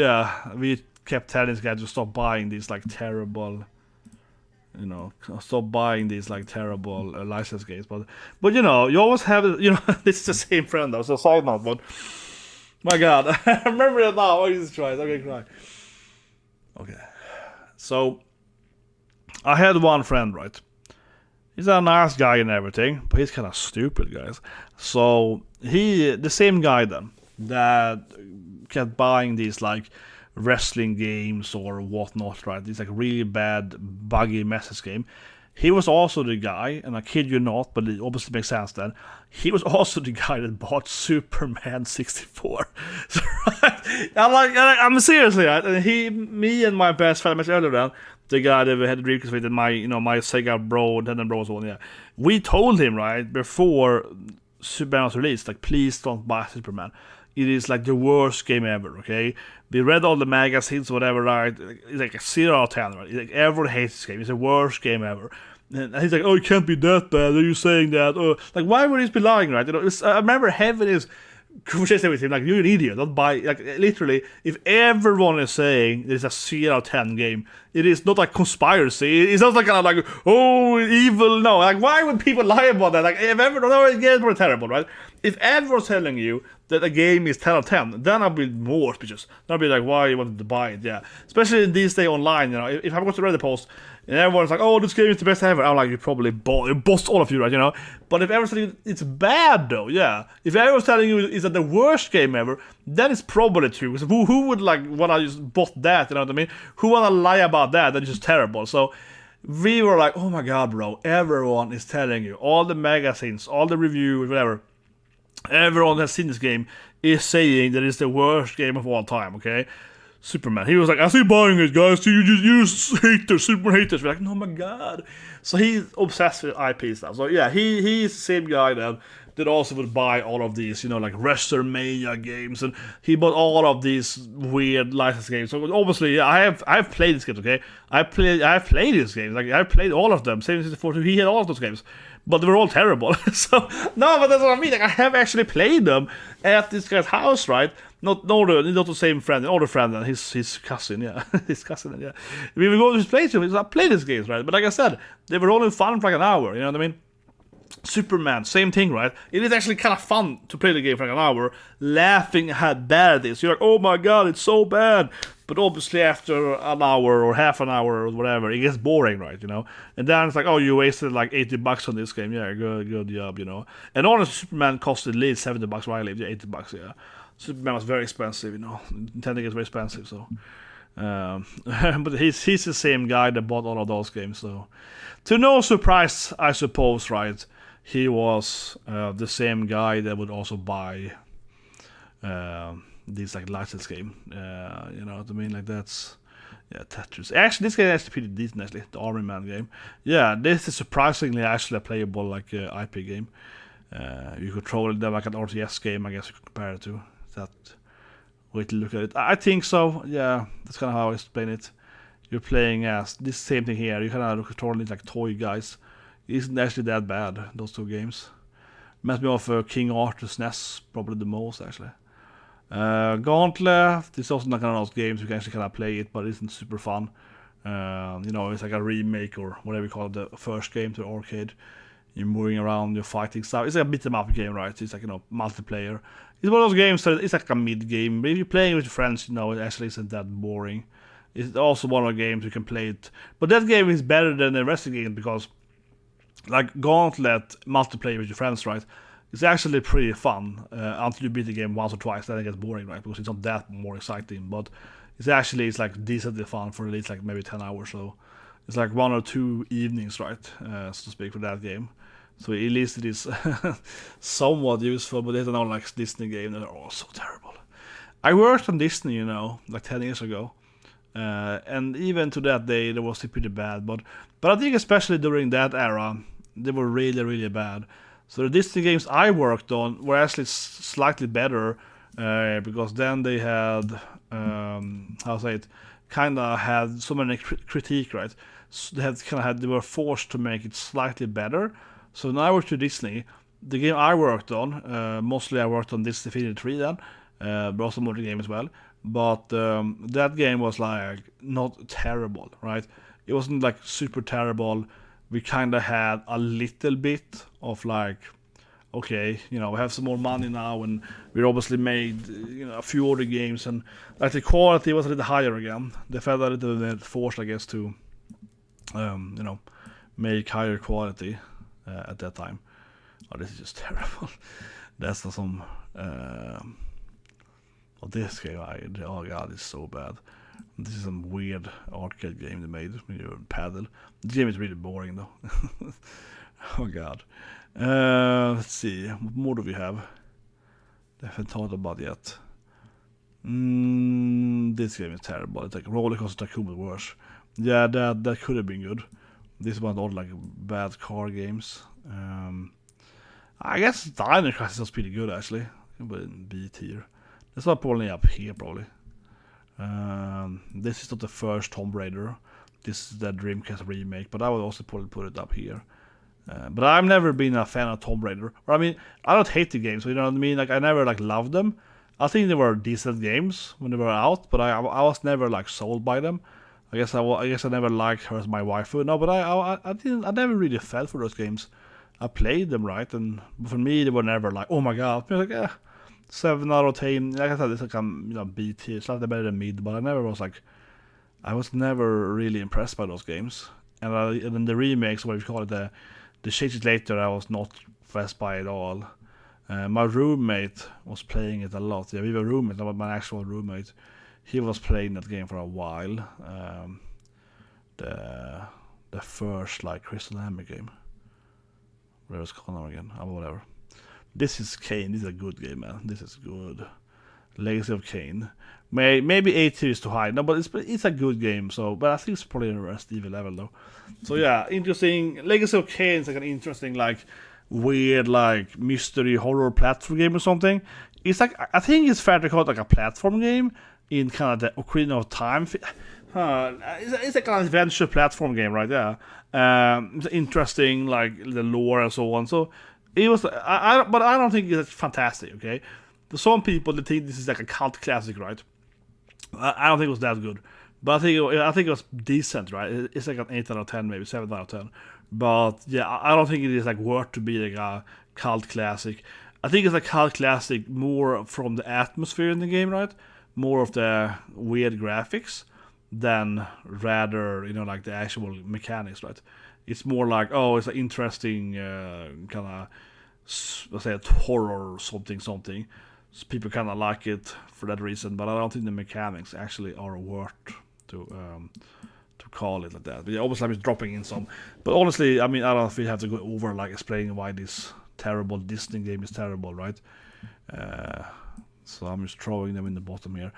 we kept telling this guy to stop buying these like terrible, license games. But you always have, this is the same friend though. So side note, but my God, I remember it now. I used to try it. I'm gonna cry. Okay, so I had one friend, right? He's a nice guy and everything, but he's kind of stupid, guys. So the same guy then, that kept buying these like wrestling games or whatnot, right? These like really bad, buggy message game. He was also the guy, and I kid you not, but it obviously makes sense then. He was also the guy that bought Superman 64. So, right? I'm seriously, right? And me and my best friend, I mentioned earlier then, the guy that we had the Dreamcast with, and my Sega bro, and then bro was one, yeah. We told him, right, before Superman was released, like, please don't buy Superman. It is like the worst game ever, okay? We read all the magazines, whatever, right? It's like a 0 out of 10, right? It's like everyone hates this game. It's the worst game ever. And he's like, oh, it can't be that bad. Are you saying that? Like, why would he be lying, right? I remember having this conversation with him, like, you're an idiot. Don't buy. Like, literally, if everyone is saying it's a 0 out of 10 game, it is not like conspiracy. It's not like kind of like, oh, evil. No, like, why would people lie about that? Like, if everyone, no, games were terrible, right? If everyone's telling you that a game is 10 out of 10, then I'll be more suspicious. Then I'll be like, why you wanted to buy it? Yeah. Especially in these days online, if I go to Reddit post and everyone's like, oh, this game is the best ever, I'm like, you probably bossed all of you, right? But if everyone's telling you it's bad, though, yeah. If everyone's telling you it's the worst game ever, then it's probably true. Because who would like want to just bought that? You know what I mean? Who want to lie about that? That's just terrible. So we were like, oh my God, bro, everyone is telling you, all the magazines, all the reviews, whatever. Everyone that's seen this game is saying that it's the worst game of all time, okay? Superman. He was like, I see buying it, guys. You just haters, Superman haters. We're like, oh my God. So he's obsessed with IP stuff. So yeah, he's the same guy that also would buy all of these, like WrestleMania games, and he bought all of these weird license games. So obviously, yeah, I've played these games, okay? I've played these games. Like, I've played all of them. Same 64, he had all of those games. But they were all terrible. So, no, but that's what I mean. Like, I have actually played them at this guy's house, right? Not the same friend, the older friend, and his cousin, yeah. His cousin, yeah. We would go to his place, I played these games, right? But like I said, they were only fun for like an hour, you know what I mean? Superman, same thing, right? It is actually kind of fun to play the game for like an hour, laughing how bad it is. You're like, oh my God, it's so bad. But obviously after an hour or half an hour or whatever, it gets boring, right? And then it's like, oh, you wasted like $80 on this game. Yeah, good job, And honestly, Superman cost at least $70 where I lived. Yeah, $80, yeah. Superman was very expensive, Nintendo is very expensive, so. But he's the same guy that bought all of those games, so. To no surprise, I suppose, right? He was the same guy that would also buy these like license game. You know what I mean? Like, that's, yeah, Tetris. Actually, this game is actually pretty decent, actually, the Army Man game. Yeah, this is surprisingly actually a playable like IP game. You control them like an RTS game, I guess you could compare it to. That way to look at it. I think so. Yeah, that's kind of how I explain it. You're playing as this same thing here. You kind of control it like toy guys. It isn't actually that bad, those two games. Reminds me of King Arthur's NES, probably the most actually. Gauntlet, this is also not one of those games you can actually kind of play it, but it isn't super fun. It's like a remake or whatever you call it, the first game to the arcade. You're moving around, you're fighting stuff. It's like a beat 'em up game, right? It's like, multiplayer. It's one of those games that it's like a mid game, but if you're playing with your friends, it actually isn't that boring. It's also one of the games you can play it. But that game is better than the rest of the game because, like Gauntlet multiplayer with your friends, right? It's actually pretty fun until you beat the game once or twice. Then it gets boring, right? Because it's not that more exciting. But it's like decently fun for at least like maybe 10 hours. So it's like 1 or 2 evenings, right? So to speak, for that game. So at least it is somewhat useful. But there's another like Disney game that are all so terrible. I worked on Disney, you know, like 10 years ago. And even to that day, they was pretty bad. But I think especially during that era, they were really, really bad. So the Disney games I worked on were actually slightly better because then they had, kind of had so many critique, right? So they were forced to make it slightly better. So when I worked to Disney, the game I worked on, mostly I worked on Disney Infinity 3 then, but also multi game as well. But that game was like not terrible, right? It wasn't like super terrible. We kind of had a little bit of like, okay, you know, we have some more money now, and we obviously made, you know, a few other games, and like the quality was a little higher again. They felt a little bit forced, I guess, to, you know, make higher quality at that time. Oh, this is just terrible. That's not some. This game, oh god, it's so bad. This is some weird arcade game they made when you paddle. The game is really boring though. Oh god. Let's see, what more do we have? I haven't thought about yet. This game is terrible. It's like Roller Coaster Tycoon but worse. Yeah, that could have been good. This one all like bad car games. I guess Dino Crisis was pretty good actually, but in B tier. That's not probably up here probably. This is not the first Tomb Raider. This is the Dreamcast remake, but I would also probably put it up here. But I've never been a fan of Tomb Raider. Or, I mean, I don't hate the games, you know what I mean? Like, I never like loved them. I think they were decent games when they were out, but I was never like sold by them. I guess I never liked her as my waifu. No, but I never really fell for those games. I played them, right, and for me they were never like, oh my god. I was like, 7 out of 10. Like I said, it's like B tier, slightly better than mid, but I was never really impressed by those games. And then the remakes, what you call it, the Shades Later, I was not impressed by it at all. My roommate was playing it a lot. Yeah, we were roommates, not my actual roommate. He was playing that game for a while. The first like Crystal Hammer game. Where was Connor again? Oh, whatever. This is Kane. This is a good game, man. This is good. Legacy of Kane. Maybe 8 tier is too high. No, but it's a good game. So, but I think it's probably a Resident Evil level though. So yeah, interesting. Legacy of Kane is like an interesting, like weird, like mystery horror platform game or something. It's like, I think it's fair to call it like a platform game in kind of the Ocarina of Time. It's like an adventure platform game, right? Yeah. It's interesting, like the lore and so on. So it was, but I don't think it's fantastic. Okay, for some people they think this is like a cult classic, right? I don't think it was that good, but I think it was decent, right? It's like an 8 out of 10, maybe 7 out of 10. But yeah, I don't think it is like worth to be like a cult classic. I think it's a cult classic more from the atmosphere in the game, right? More of the weird graphics than rather, you know, like the actual mechanics, right? It's more like, oh, it's an interesting kind of, let's say, a horror or something. So people kind of like it for that reason, but I don't think the mechanics actually are worth to call it like that. But yeah, obviously I'm just dropping in some. But honestly, I mean, I don't know if we have to go over like explaining why this terrible Disney game is terrible, right? So I'm just throwing them in the bottom here.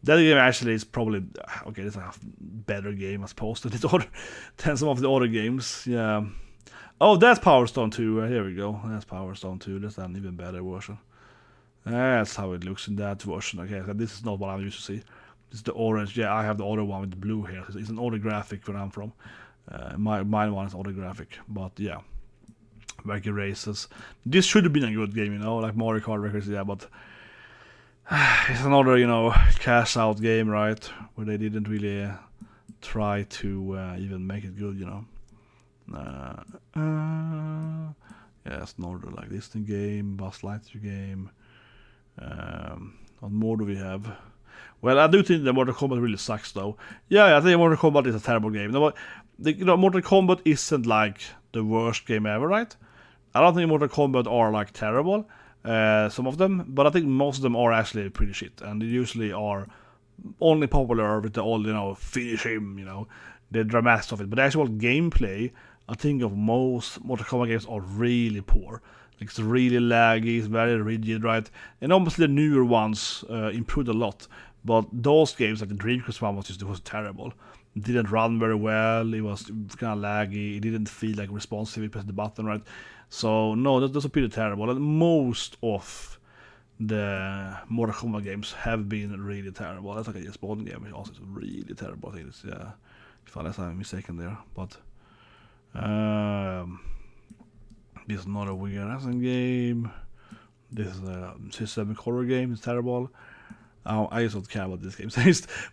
That game actually is probably okay. It's a better game, I suppose, than some of the other games. Yeah. Oh, that's Power Stone 2. Here we go. That's Power Stone 2. That's an even better version. That's how it looks in that version. Okay, so this is not what I'm used to see. This is the orange. Yeah, I have the other one with the blue here. It's an other graphic where I'm from. Mine one is other graphic, but yeah. Wacky Races. This should have been a good game, you know, like Mario Kart Records. Yeah, but it's another, you know, cash out game, right? Where they didn't really try to even make it good, you know. Yeah, it's another like Disney game, Buzz Lightyear game. What more do we have? Well, I do think that Mortal Kombat really sucks, though. Yeah, I think Mortal Kombat is a terrible game. Mortal Kombat isn't like the worst game ever, right? I don't think Mortal Kombat are like terrible, some of them, but I think most of them are actually pretty shit, and they usually are only popular with the old, finish him, the dramatics of it. But the actual gameplay, I think of most Mortal Kombat games are really poor. Like, it's really laggy, it's very rigid, right? And obviously the newer ones improved a lot, but those games, like the Dreamcast one, was terrible. It didn't run very well, it was kind of laggy, it didn't feel like responsive, you press the button, right? So no, those are pretty terrible, and most of the Mortal Kombat games have been really terrible. That's like a James Bond game, which also is really terrible. I think it's, if unless I'm mistaken there, but this is not a weird wrestling game. This is a systemic horror game. It's terrible. I just don't care about this game.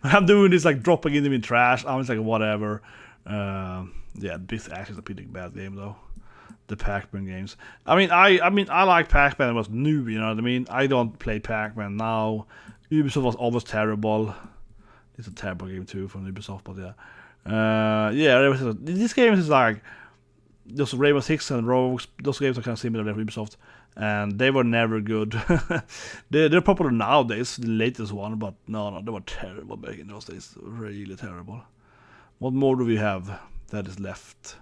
When I'm doing this, like dropping into in trash, I'm just like whatever. This actually is a pretty bad game though. The Pac-Man games. I mean, I like Pac-Man. It was new, you know what I mean. I don't play Pac-Man now. Ubisoft was always terrible. It's a terrible game too from Ubisoft, but this game is like those Rainbow Six and Rogues. Those games are kind of similar to Ubisoft, and they were never good. They're popular nowadays, the latest one, but no, they were terrible back in those days. Really terrible. What more do we have that is left?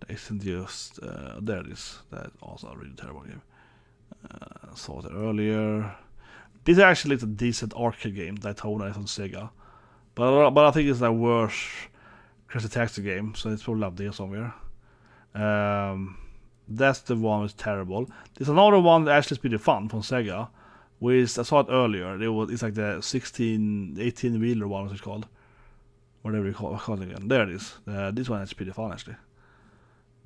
Isn't just there it is. That's also a really terrible game. Saw it earlier. This actually is a decent arcade game. Daytona is on Sega, but I think it's a worse Crazy Taxi game. So it's probably up there somewhere. That's the one that's terrible. There's another one that actually is pretty fun from Sega. I saw it earlier. It's like the 18 wheeler one. What's it called? Whatever you call it again. There it is. This one is pretty fun actually.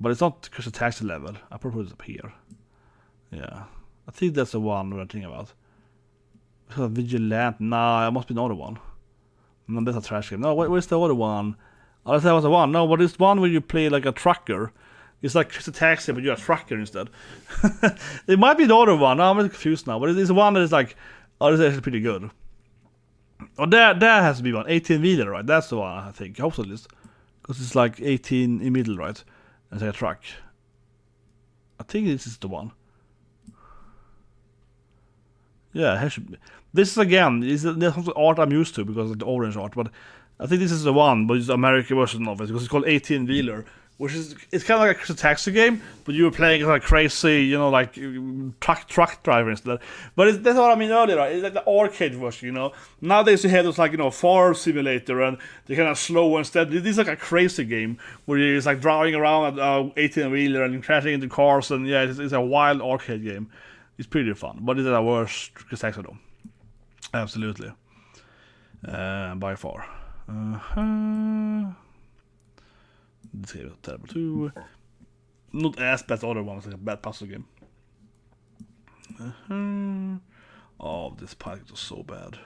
But it's not Crazy Taxi level. I probably put it up here. Yeah. I think that's the one we're thinking about. It's called Vigilante. Nah, it must be another one. No, that's a trash game. No, where's the other one? Oh, that was the one. No, but it's one where you play like a trucker. It's like Crazy Taxi, but you're a trucker instead. It might be the other one. No, I'm confused now. But it's one that is like, this is actually pretty good. Oh, there has to be one. 18-wheeler, right? That's the one, I think. I hope so, at least. Because it's like 18 in middle, right? And say a truck. I think this is the one. Yeah, this is again. There's some art I'm used to because of the orange art, but I think this is the one, but it's the American version of it because it's called 18-wheeler, which is it's kind of like a taxi game, but you were playing like crazy, like truck driver instead. But that's what I mean earlier, right? It's like the arcade version, Nowadays you have those like farm simulator and they're kind of slow instead. This is like a crazy game where you're just like driving around at 18-wheeler and crashing into cars, and it's a wild arcade game. It's pretty fun, but it's a worse taxi though. Absolutely, by far. This game is terrible too. Not as bad as other ones, like a bad puzzle game. Oh, this packet was so bad.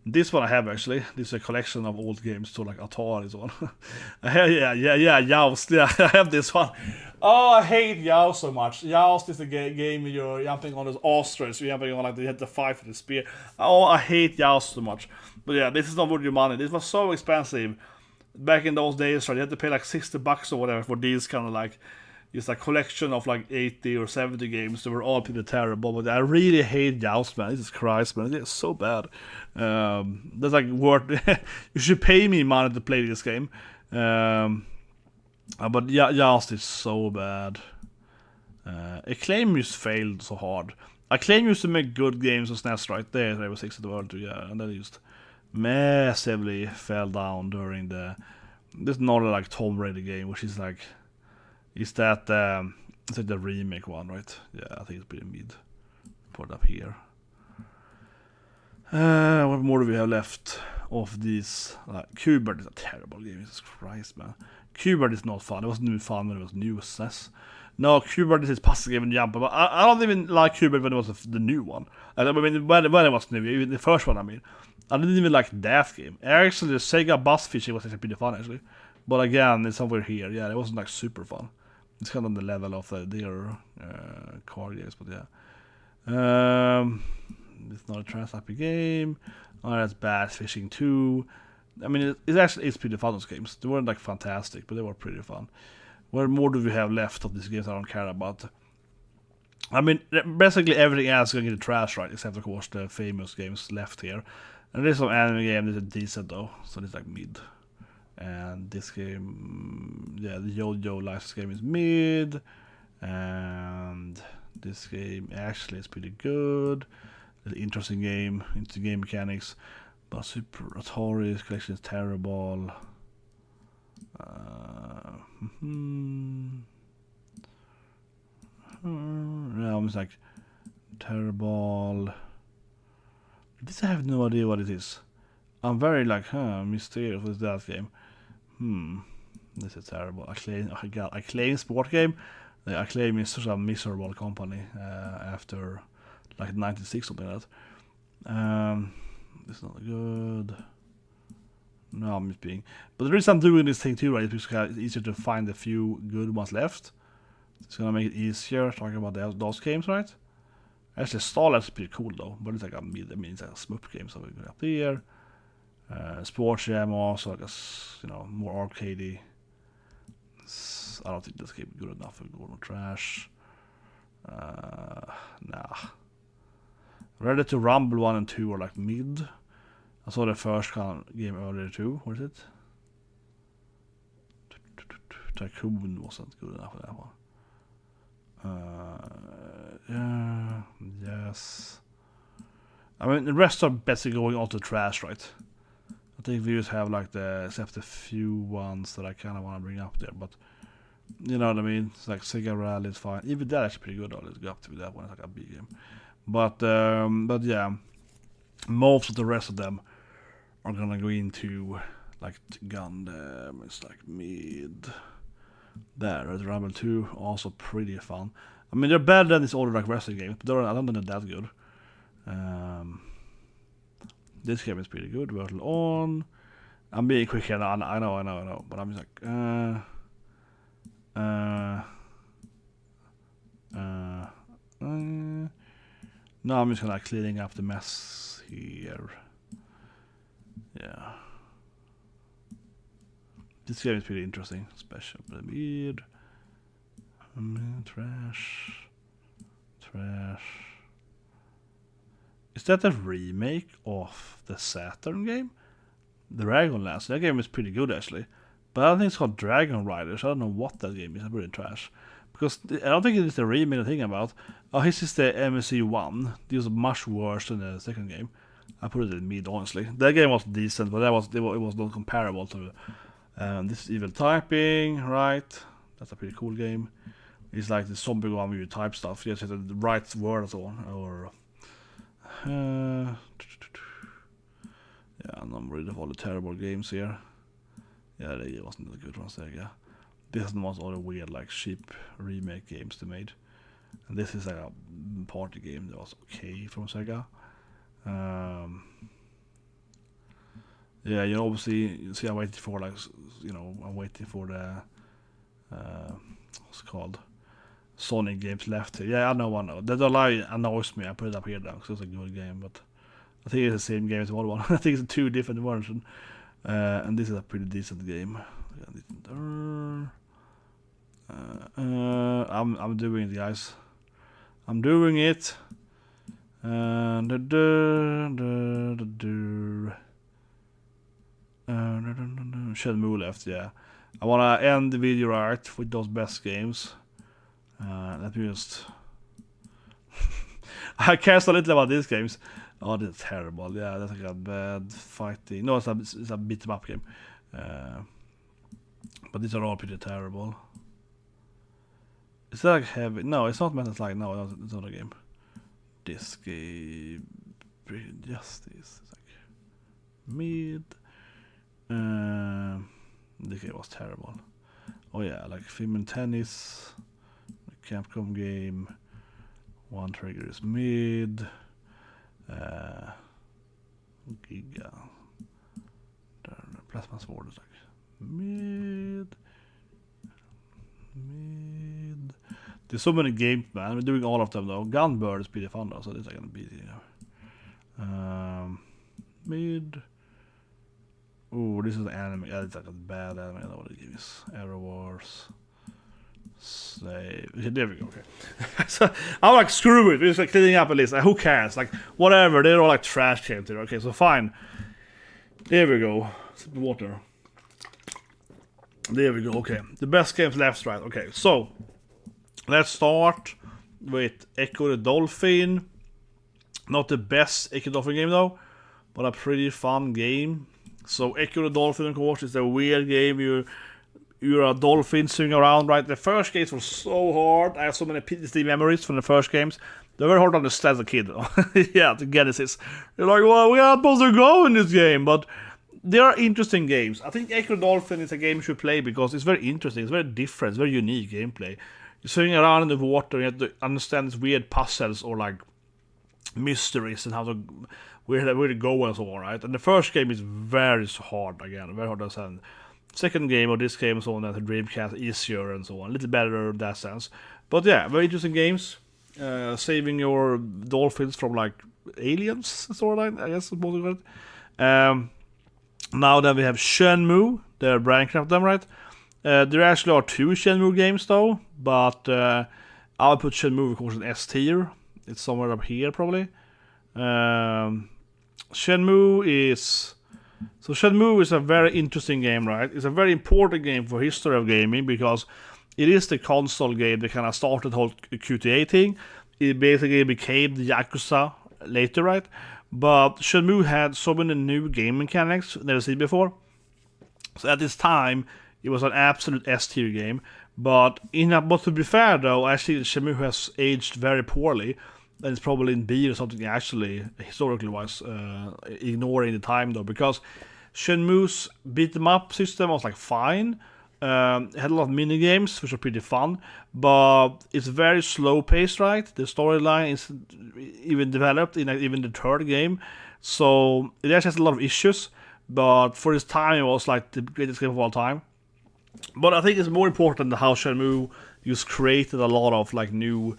This one I have actually. This is a collection of old games, so like Atari's one. Joust. Yeah, I have this one. Oh, I hate Joust so much. Joust is the game where you're jumping on those ostriches. You're jumping on like you have to fight for the spear. Oh, I hate Joust so much. But yeah, this is not worth your money. This was so expensive back in those days. Right, you had to pay like $60 or whatever for these kind of like. It's a collection of like 80 or 70 games that were all pretty terrible, but I really hate Joust, man. Jesus Christ, man. It's so bad. That's like worth. You should pay me money to play this game. But Joust is so bad. Acclaim just failed so hard. Acclaim used to make good games on SNES, right? There was 6 at the world too, and then it just massively fell down during this another like Tomb Raider game, which is like. Is that it's like the remake one, right? Yeah, I think it's pretty mid. Put it up here. What more do we have left of these? Qbert is a terrible game. Jesus Christ, man. Qbert is not fun. It was new fun when it was new SNES. No, Qbert is his puzzle game and jumper, but I don't even like Qbert when it was the new one. I mean, when it was new, even the first one, I mean. I didn't even like that game. Actually, the Sega bus fishing was actually pretty fun, actually. But again, it's somewhere here. Yeah, it wasn't like super fun. It's kind of on the level of their car games, but yeah. It's not a trans happy game. Oh, that's Bass Fishing 2. I mean, it's pretty fun, those games. They weren't like fantastic, but they were pretty fun. What more do we have left of these games I don't care about? I mean, basically everything else is going to get trash, right? Except, of course, the famous games left here. And there's some anime game that is decent, though. So it's like mid. And this game, yeah, the JoJo license game is mid. And this game actually is pretty good. It's an interesting game, into game mechanics. But Super Atari's collection is terrible. No, it's like terrible. This I have no idea what it is. I'm very like, mysterious with that game. This is terrible. Acclaim sport game. Acclaim is such a miserable company after like 96 something like that. It's not good. No, I'm just being. But the reason I'm doing this thing too, right, is because it's easier to find a few good ones left. It's gonna make it easier talking about those games, right? Actually, Starlight is pretty cool though, but it's like it's like a smup game, so we're going up there. Sports Jam also, I guess, more arcadey. I don't think this game is good enough for going trash. Nah. Ready to Rumble 1 and 2 are like mid. I saw the first game earlier too. What is it? Tycoon wasn't good enough for that one. Yeah, yes. I mean, the rest are basically going all to trash, right? I think we just have like except a few ones that I kind of want to bring up there, but you know what I mean? It's like Sega Rally is fine. Even that actually pretty good though. Let's go up to that one. It's like a big game. But yeah, most of the rest of them are gonna go into like Gundam. It's like mid. There, Rumble 2 also pretty fun. I mean, they're better than these older like wrestling games, but I don't think they're that good. This game is pretty good. Virtual On. I'm being quick here. I know, but I'm just like, no, I'm just gonna cleaning up the mess here. Yeah. This game is pretty interesting. Special premiere. Trash. Is that a remake of the Saturn game? Dragonlance. That game is pretty good actually. But I don't think it's called Dragon Riders. I don't know what that game is. It's pretty trash. Because I don't think it is the remake I'm thinking about. Oh, this is the MSC1. This was much worse than the second game. I put it in mid, honestly. That game was decent, but it was not comparable to this is Evil Typing, right? That's a pretty cool game. It's like the zombie one where you type stuff. You just have the right word and so on. Or yeah, I'm rid of all the terrible games here. Yeah, they wasn't a good one, Sega. This was all the weird, like, cheap remake games they made. And this is like a party game that was okay from Sega. Yeah, obviously, you see, I'm waiting for, like, I'm waiting for the, what's it called? Sonic games left here. Yeah, I know. The delay annoys me. I put it up here now because it's a good game, but I think it's the same game as the other one. I think it's 2 different versions. And this is a pretty decent game. I'm doing it, guys. I'm doing it. Shenmue left, yeah. I wanna end the video right with those best games. Let me just. I care so little about these games. Oh, they're terrible. Yeah, that's like a bad fighting. No, it's a beat 'em up game. But these are all pretty terrible. Is that like heavy? No, it's not Metal Slug. No, it's not a game. This game. Justice. It's like mid. This game was terrible. Oh yeah, like Film and Tennis. Capcom game. One Trigger is mid. Giga. Plasma Sword is like mid. There's so many games, man. I'm doing all of them though. Gunbird is pretty fun though, so this is gonna be Mid. Oh, this is the anime. Yeah, it's like a bad anime. I don't know what it is. Arrow Wars. Slave. There we go. Okay. So I'm like, screw it. We're just like cleaning up a list. Like, who cares? Like, whatever. They're all like trash games here. Okay, so fine. There we go. Sip the water. There we go. Okay. The best games left, right. Okay, so let's start with Echo the Dolphin. Not the best Echo Dolphin game though, but a pretty fun game. So Echo the Dolphin, of course, is a weird game. You're a dolphin swimming around, right? The first games were so hard. I have so many PTSD memories from the first games. They're very hard to understand as a kid. Yeah, the Genesis. You're like, well, we are supposed to go in this game, but they are interesting games. I think Echo the Dolphin is a game you should play because it's very interesting. It's very different. It's very unique gameplay. You're swimming around in the water. You have to understand these weird puzzles or like mysteries and how to where to go and so on, right? And the first game is very hard again, very hard to understand. Second game or this game so on that the Dreamcast easier and so on, a little better in that sense. But yeah, very interesting games. Saving your dolphins from like aliens storyline, I guess most of it. Now then we have Shenmue, they're branching of them, right? There actually are 2 Shenmue games though, but I would put Shenmue of course in S tier. It's somewhere up here probably. Shenmue is a very interesting game, right? It's a very important game for history of gaming because it is the console game that kind of started the whole QTA thing. It basically became the Yakuza later, right? But Shenmue had so many new game mechanics never seen before. So at this time, it was an absolute S tier game. But to be fair though, actually Shenmue has aged very poorly. And it's probably in B or something actually, historically wise, ignoring the time though, because Shenmue's beat 'em up system was like fine. It had a lot of mini games which are pretty fun, but it's very slow paced, right? The storyline is even developed in even the third game, so it actually has a lot of issues. But for its time, it was like the greatest game of all time. But I think it's more important how Shenmue just created a lot of like new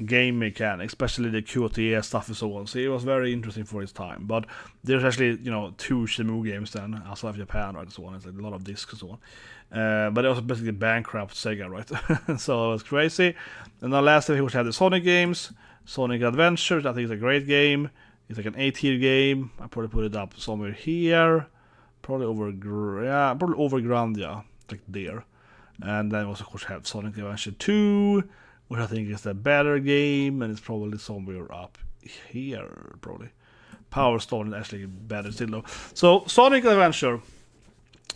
game mechanics, especially the QTA stuff and so on. So it was very interesting for its time. But there's actually, 2 Shenmue games then, outside of Japan, right, and so on. It's like a lot of discs and so on. But it was basically bankrupt Sega, right? So it was crazy. And then last time we had the Sonic games. Sonic Adventure, I think it's a great game. It's like an A-tier game. I probably put it up somewhere here. Probably over Grandia, like there. And then we also, of course, have Sonic Adventure 2, which I think is the better game, and it's probably somewhere up here, probably. Power Stone is actually better still, though. So, Sonic Adventure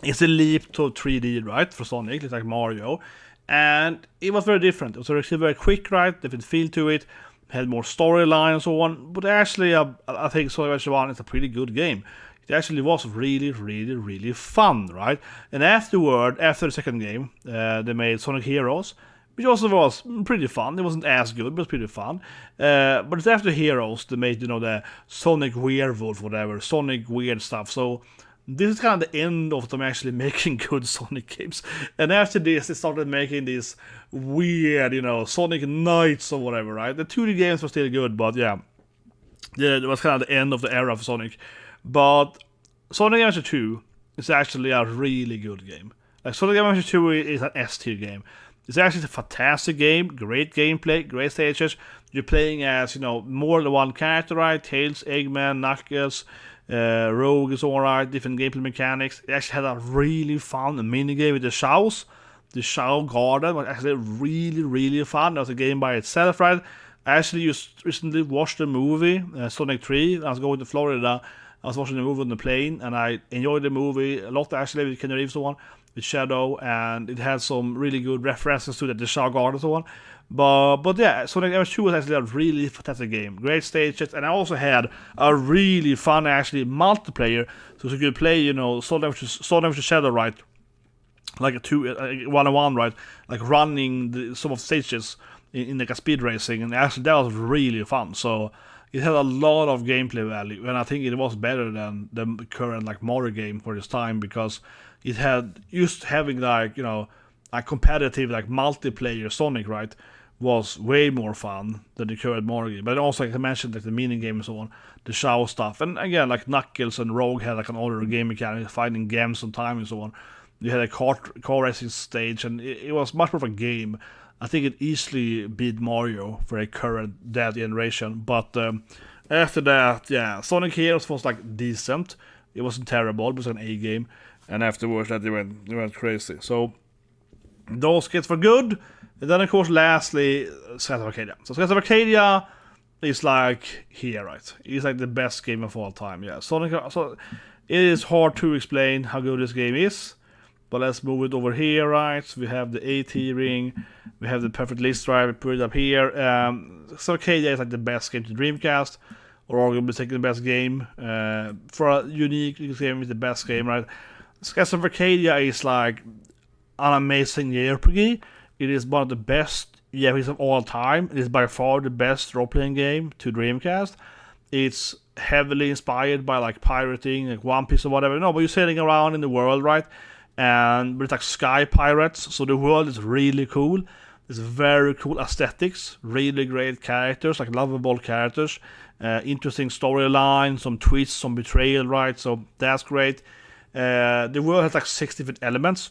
is a leap to 3D, right, for Sonic. It's like Mario. And it was very different. It was actually very quick, right? Different feel to it. Had more storyline and so on. But actually, I think Sonic Adventure 1 is a pretty good game. It actually was really, really, really fun, right? And after the second game, they made Sonic Heroes, which also was pretty fun. It wasn't as good, but it was pretty fun. But it's after Heroes they made, the Sonic Werewolf, whatever, Sonic weird stuff. So this is kind of the end of them actually making good Sonic games. And after this, they started making these weird, Sonic Knights or whatever, right? The 2D games were still good, but yeah, it was kind of the end of the era of Sonic. But Sonic Adventure 2 is actually a really good game. Like Sonic Adventure 2 is an S-tier game. It's actually a fantastic game, great gameplay, great stages. You're playing as, more than one character, right? Tails, Eggman, Knuckles, Rogue is alright, different gameplay mechanics. It actually had a really fun minigame with the Shaos. The Shao Garden was actually really, really fun. That was a game by itself, right? I actually just recently watched the movie, Sonic 3. I was going to Florida. I was watching the movie on the plane, and I enjoyed the movie a lot, actually, with Keanu Reeves and so on, with Shadow, and it had some really good references to the Shao Guard and so on. But yeah, Sonic Adventure 2 was actually a really fantastic game. Great stages, and I also had a really fun, actually, multiplayer, so you could play, Sonic Adventure Shadow, right? Like a 1-on-1, right? Like running some of the stages in like a speed racing, and actually that was really fun. So it had a lot of gameplay value, and I think it was better than the current like Mario game for this time, because it had having like a competitive like multiplayer Sonic, right, was way more fun than the current Mario game. But also, like I mentioned, like the mini game and so on, the show stuff, and again, like Knuckles and Rogue had like an older game mechanic, finding gems on time and so on. You had a car racing stage, and it was much more of a game. I think it easily beat Mario for a current that generation. But after that, yeah, Sonic Heroes was like decent. It wasn't terrible. It was an A game, and afterwards that they went crazy. So those games were good. And then of course, lastly, Skies of Arcadia. So Skies of Arcadia is like here, right? It's like the best game of all time. Yeah, Sonic. So it is hard to explain how good this game is. But let's move it over here, right? So we have the AT ring, we have the perfect list drive, we put it up here. So Arcadia is like the best game to Dreamcast, or arguably second best game. For a unique game, it's the best game, right? Skies of Arcadia is like an amazing JRPG. It is one of the best JRPGs of all time. It is by far the best role-playing game to Dreamcast. It's heavily inspired by like pirating, like One Piece or whatever. No, but you're sailing around in the world, right? And but it's like sky pirates, so the world is really cool. It's very cool aesthetics, really great characters, like lovable characters, interesting storyline, some twists, some betrayal, right? So that's great. The world has like 6 different elements,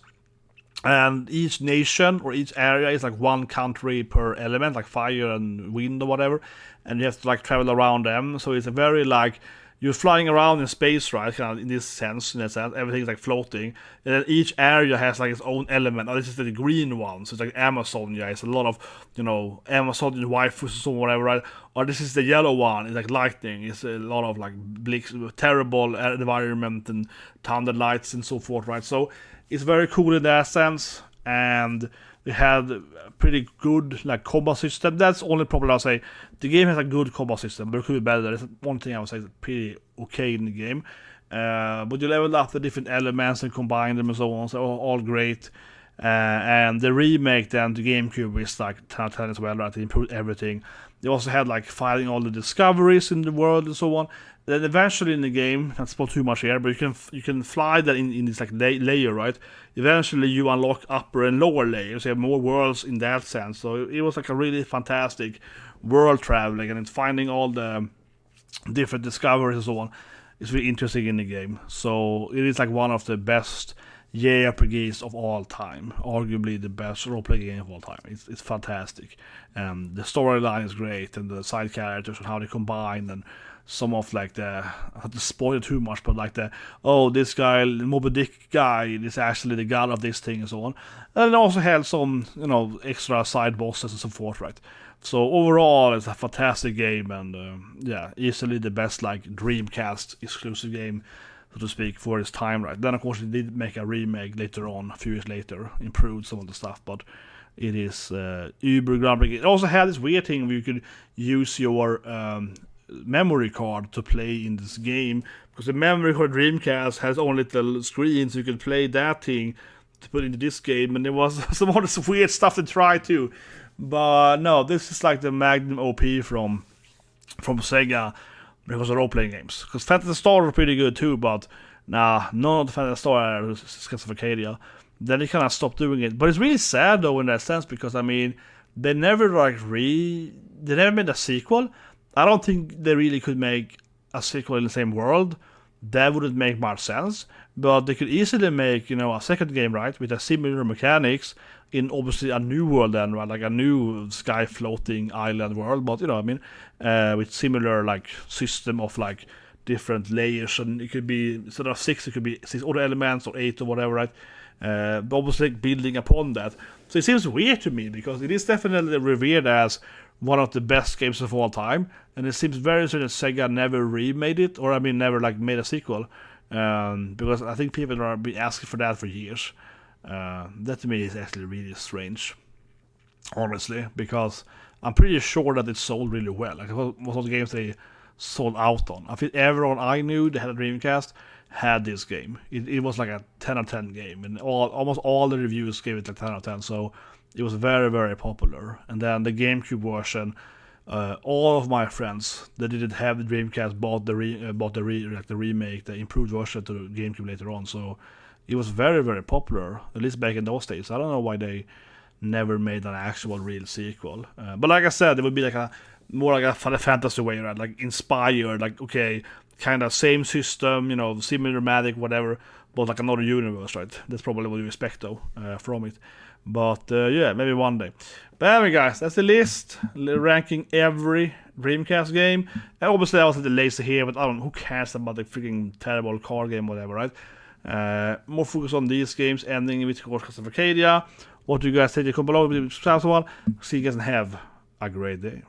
and each nation or each area is like one country per element, like fire and wind or whatever, and you have to like travel around them. So it's a very like you're flying around in space, right? Kind of in that sense, everything's like floating, and then each area has like its own element. Oh, this is the green one, so it's like Amazon. Yeah, it's a lot of Amazonian waifus or whatever, right? Or this is the yellow one. It's like lightning. It's a lot of like terrible environment and thunder lights and so forth, right? So it's very cool in that sense, and they had a pretty good like combat system. That's the only problem I'll say. The game has a good combat system, but it could be better. That's one thing I would say is pretty okay in the game. But you level up the different elements and combine them and so on, so all great. And the remake then to GameCube is like 10 out of 10 as well, right? They improved everything. They also had like finding all the discoveries in the world and so on. Then eventually in the game, not spoil too much here, but you can fly that in this like layer, right? Eventually you unlock upper and lower layers. You have more worlds in that sense. So it was like a really fantastic world traveling, and it's finding all the different discoveries and so on. It's really interesting in the game. So it is like one of the best JRPGs of all time, arguably the best role-playing game of all time. It's fantastic, and the storyline is great, and the side characters and how they combine, and some of like I have to spoil it too much, but like this guy, Moby Dick guy, is actually the god of this thing and so on. And it also had some extra side bosses and so forth, right? So overall, it's a fantastic game, and easily the best like Dreamcast exclusive game, so to speak, for its time, right? Then of course they did make a remake later on, a few years later, improved some of the stuff, but it is uber groundbreaking. It also had this weird thing where you could use your memory card to play in this game, because the memory card Dreamcast has own little screen, so you could play that thing to put into this game, and there was some of this weird stuff to try too. But no, this is like the Magnum OP from Sega. Because of role-playing games. Because Phantasy Star are pretty good too, but none of the Phantasy Star are Skies of Arcadia. Then they kind of stopped doing it. But it's really sad though in that sense, because I mean, they never they never made a sequel. I don't think they really could make a sequel in the same world. That wouldn't make much sense. But they could easily make, a second game, right, with a similar mechanics in obviously a new world then, right, like a new sky floating island world, but with similar like system of like different layers, and it could be instead of 6, it could be 6 other elements or 8 or whatever, right? But obviously building upon that. So it seems weird to me, because it is definitely revered as one of the best games of all time, and it seems very strange that Sega never remade it, or never like made a sequel, because I think people have been asking for that for years. That to me is actually really strange, honestly, because I'm pretty sure that it sold really well. Like most of the games they sold out on. I think everyone I knew that had a Dreamcast had this game. It was like a 10 out of 10 game, and almost all the reviews gave it like 10 out of 10. So it was very, very popular. And then the GameCube version, all of my friends that didn't have the Dreamcast bought the remake, the improved version to the GameCube later on. So it was very, very popular, at least back in those days. I don't know why they never made an actual real sequel. But like I said, it would be like a more like a fantasy way, right? Like inspired, like okay, kind of same system, you know, similar magic, whatever, but like another universe, right? That's probably what you expect though from it. But yeah, maybe one day. But anyway, guys, that's the list ranking every Dreamcast game. And obviously, I was a little lazy here, but I don't know, who cares about the freaking terrible card game, whatever, right? More focus on these games, ending with Course of Arcadia. What do you guys think? Comment below, subscribe to one. See you guys and have a great day.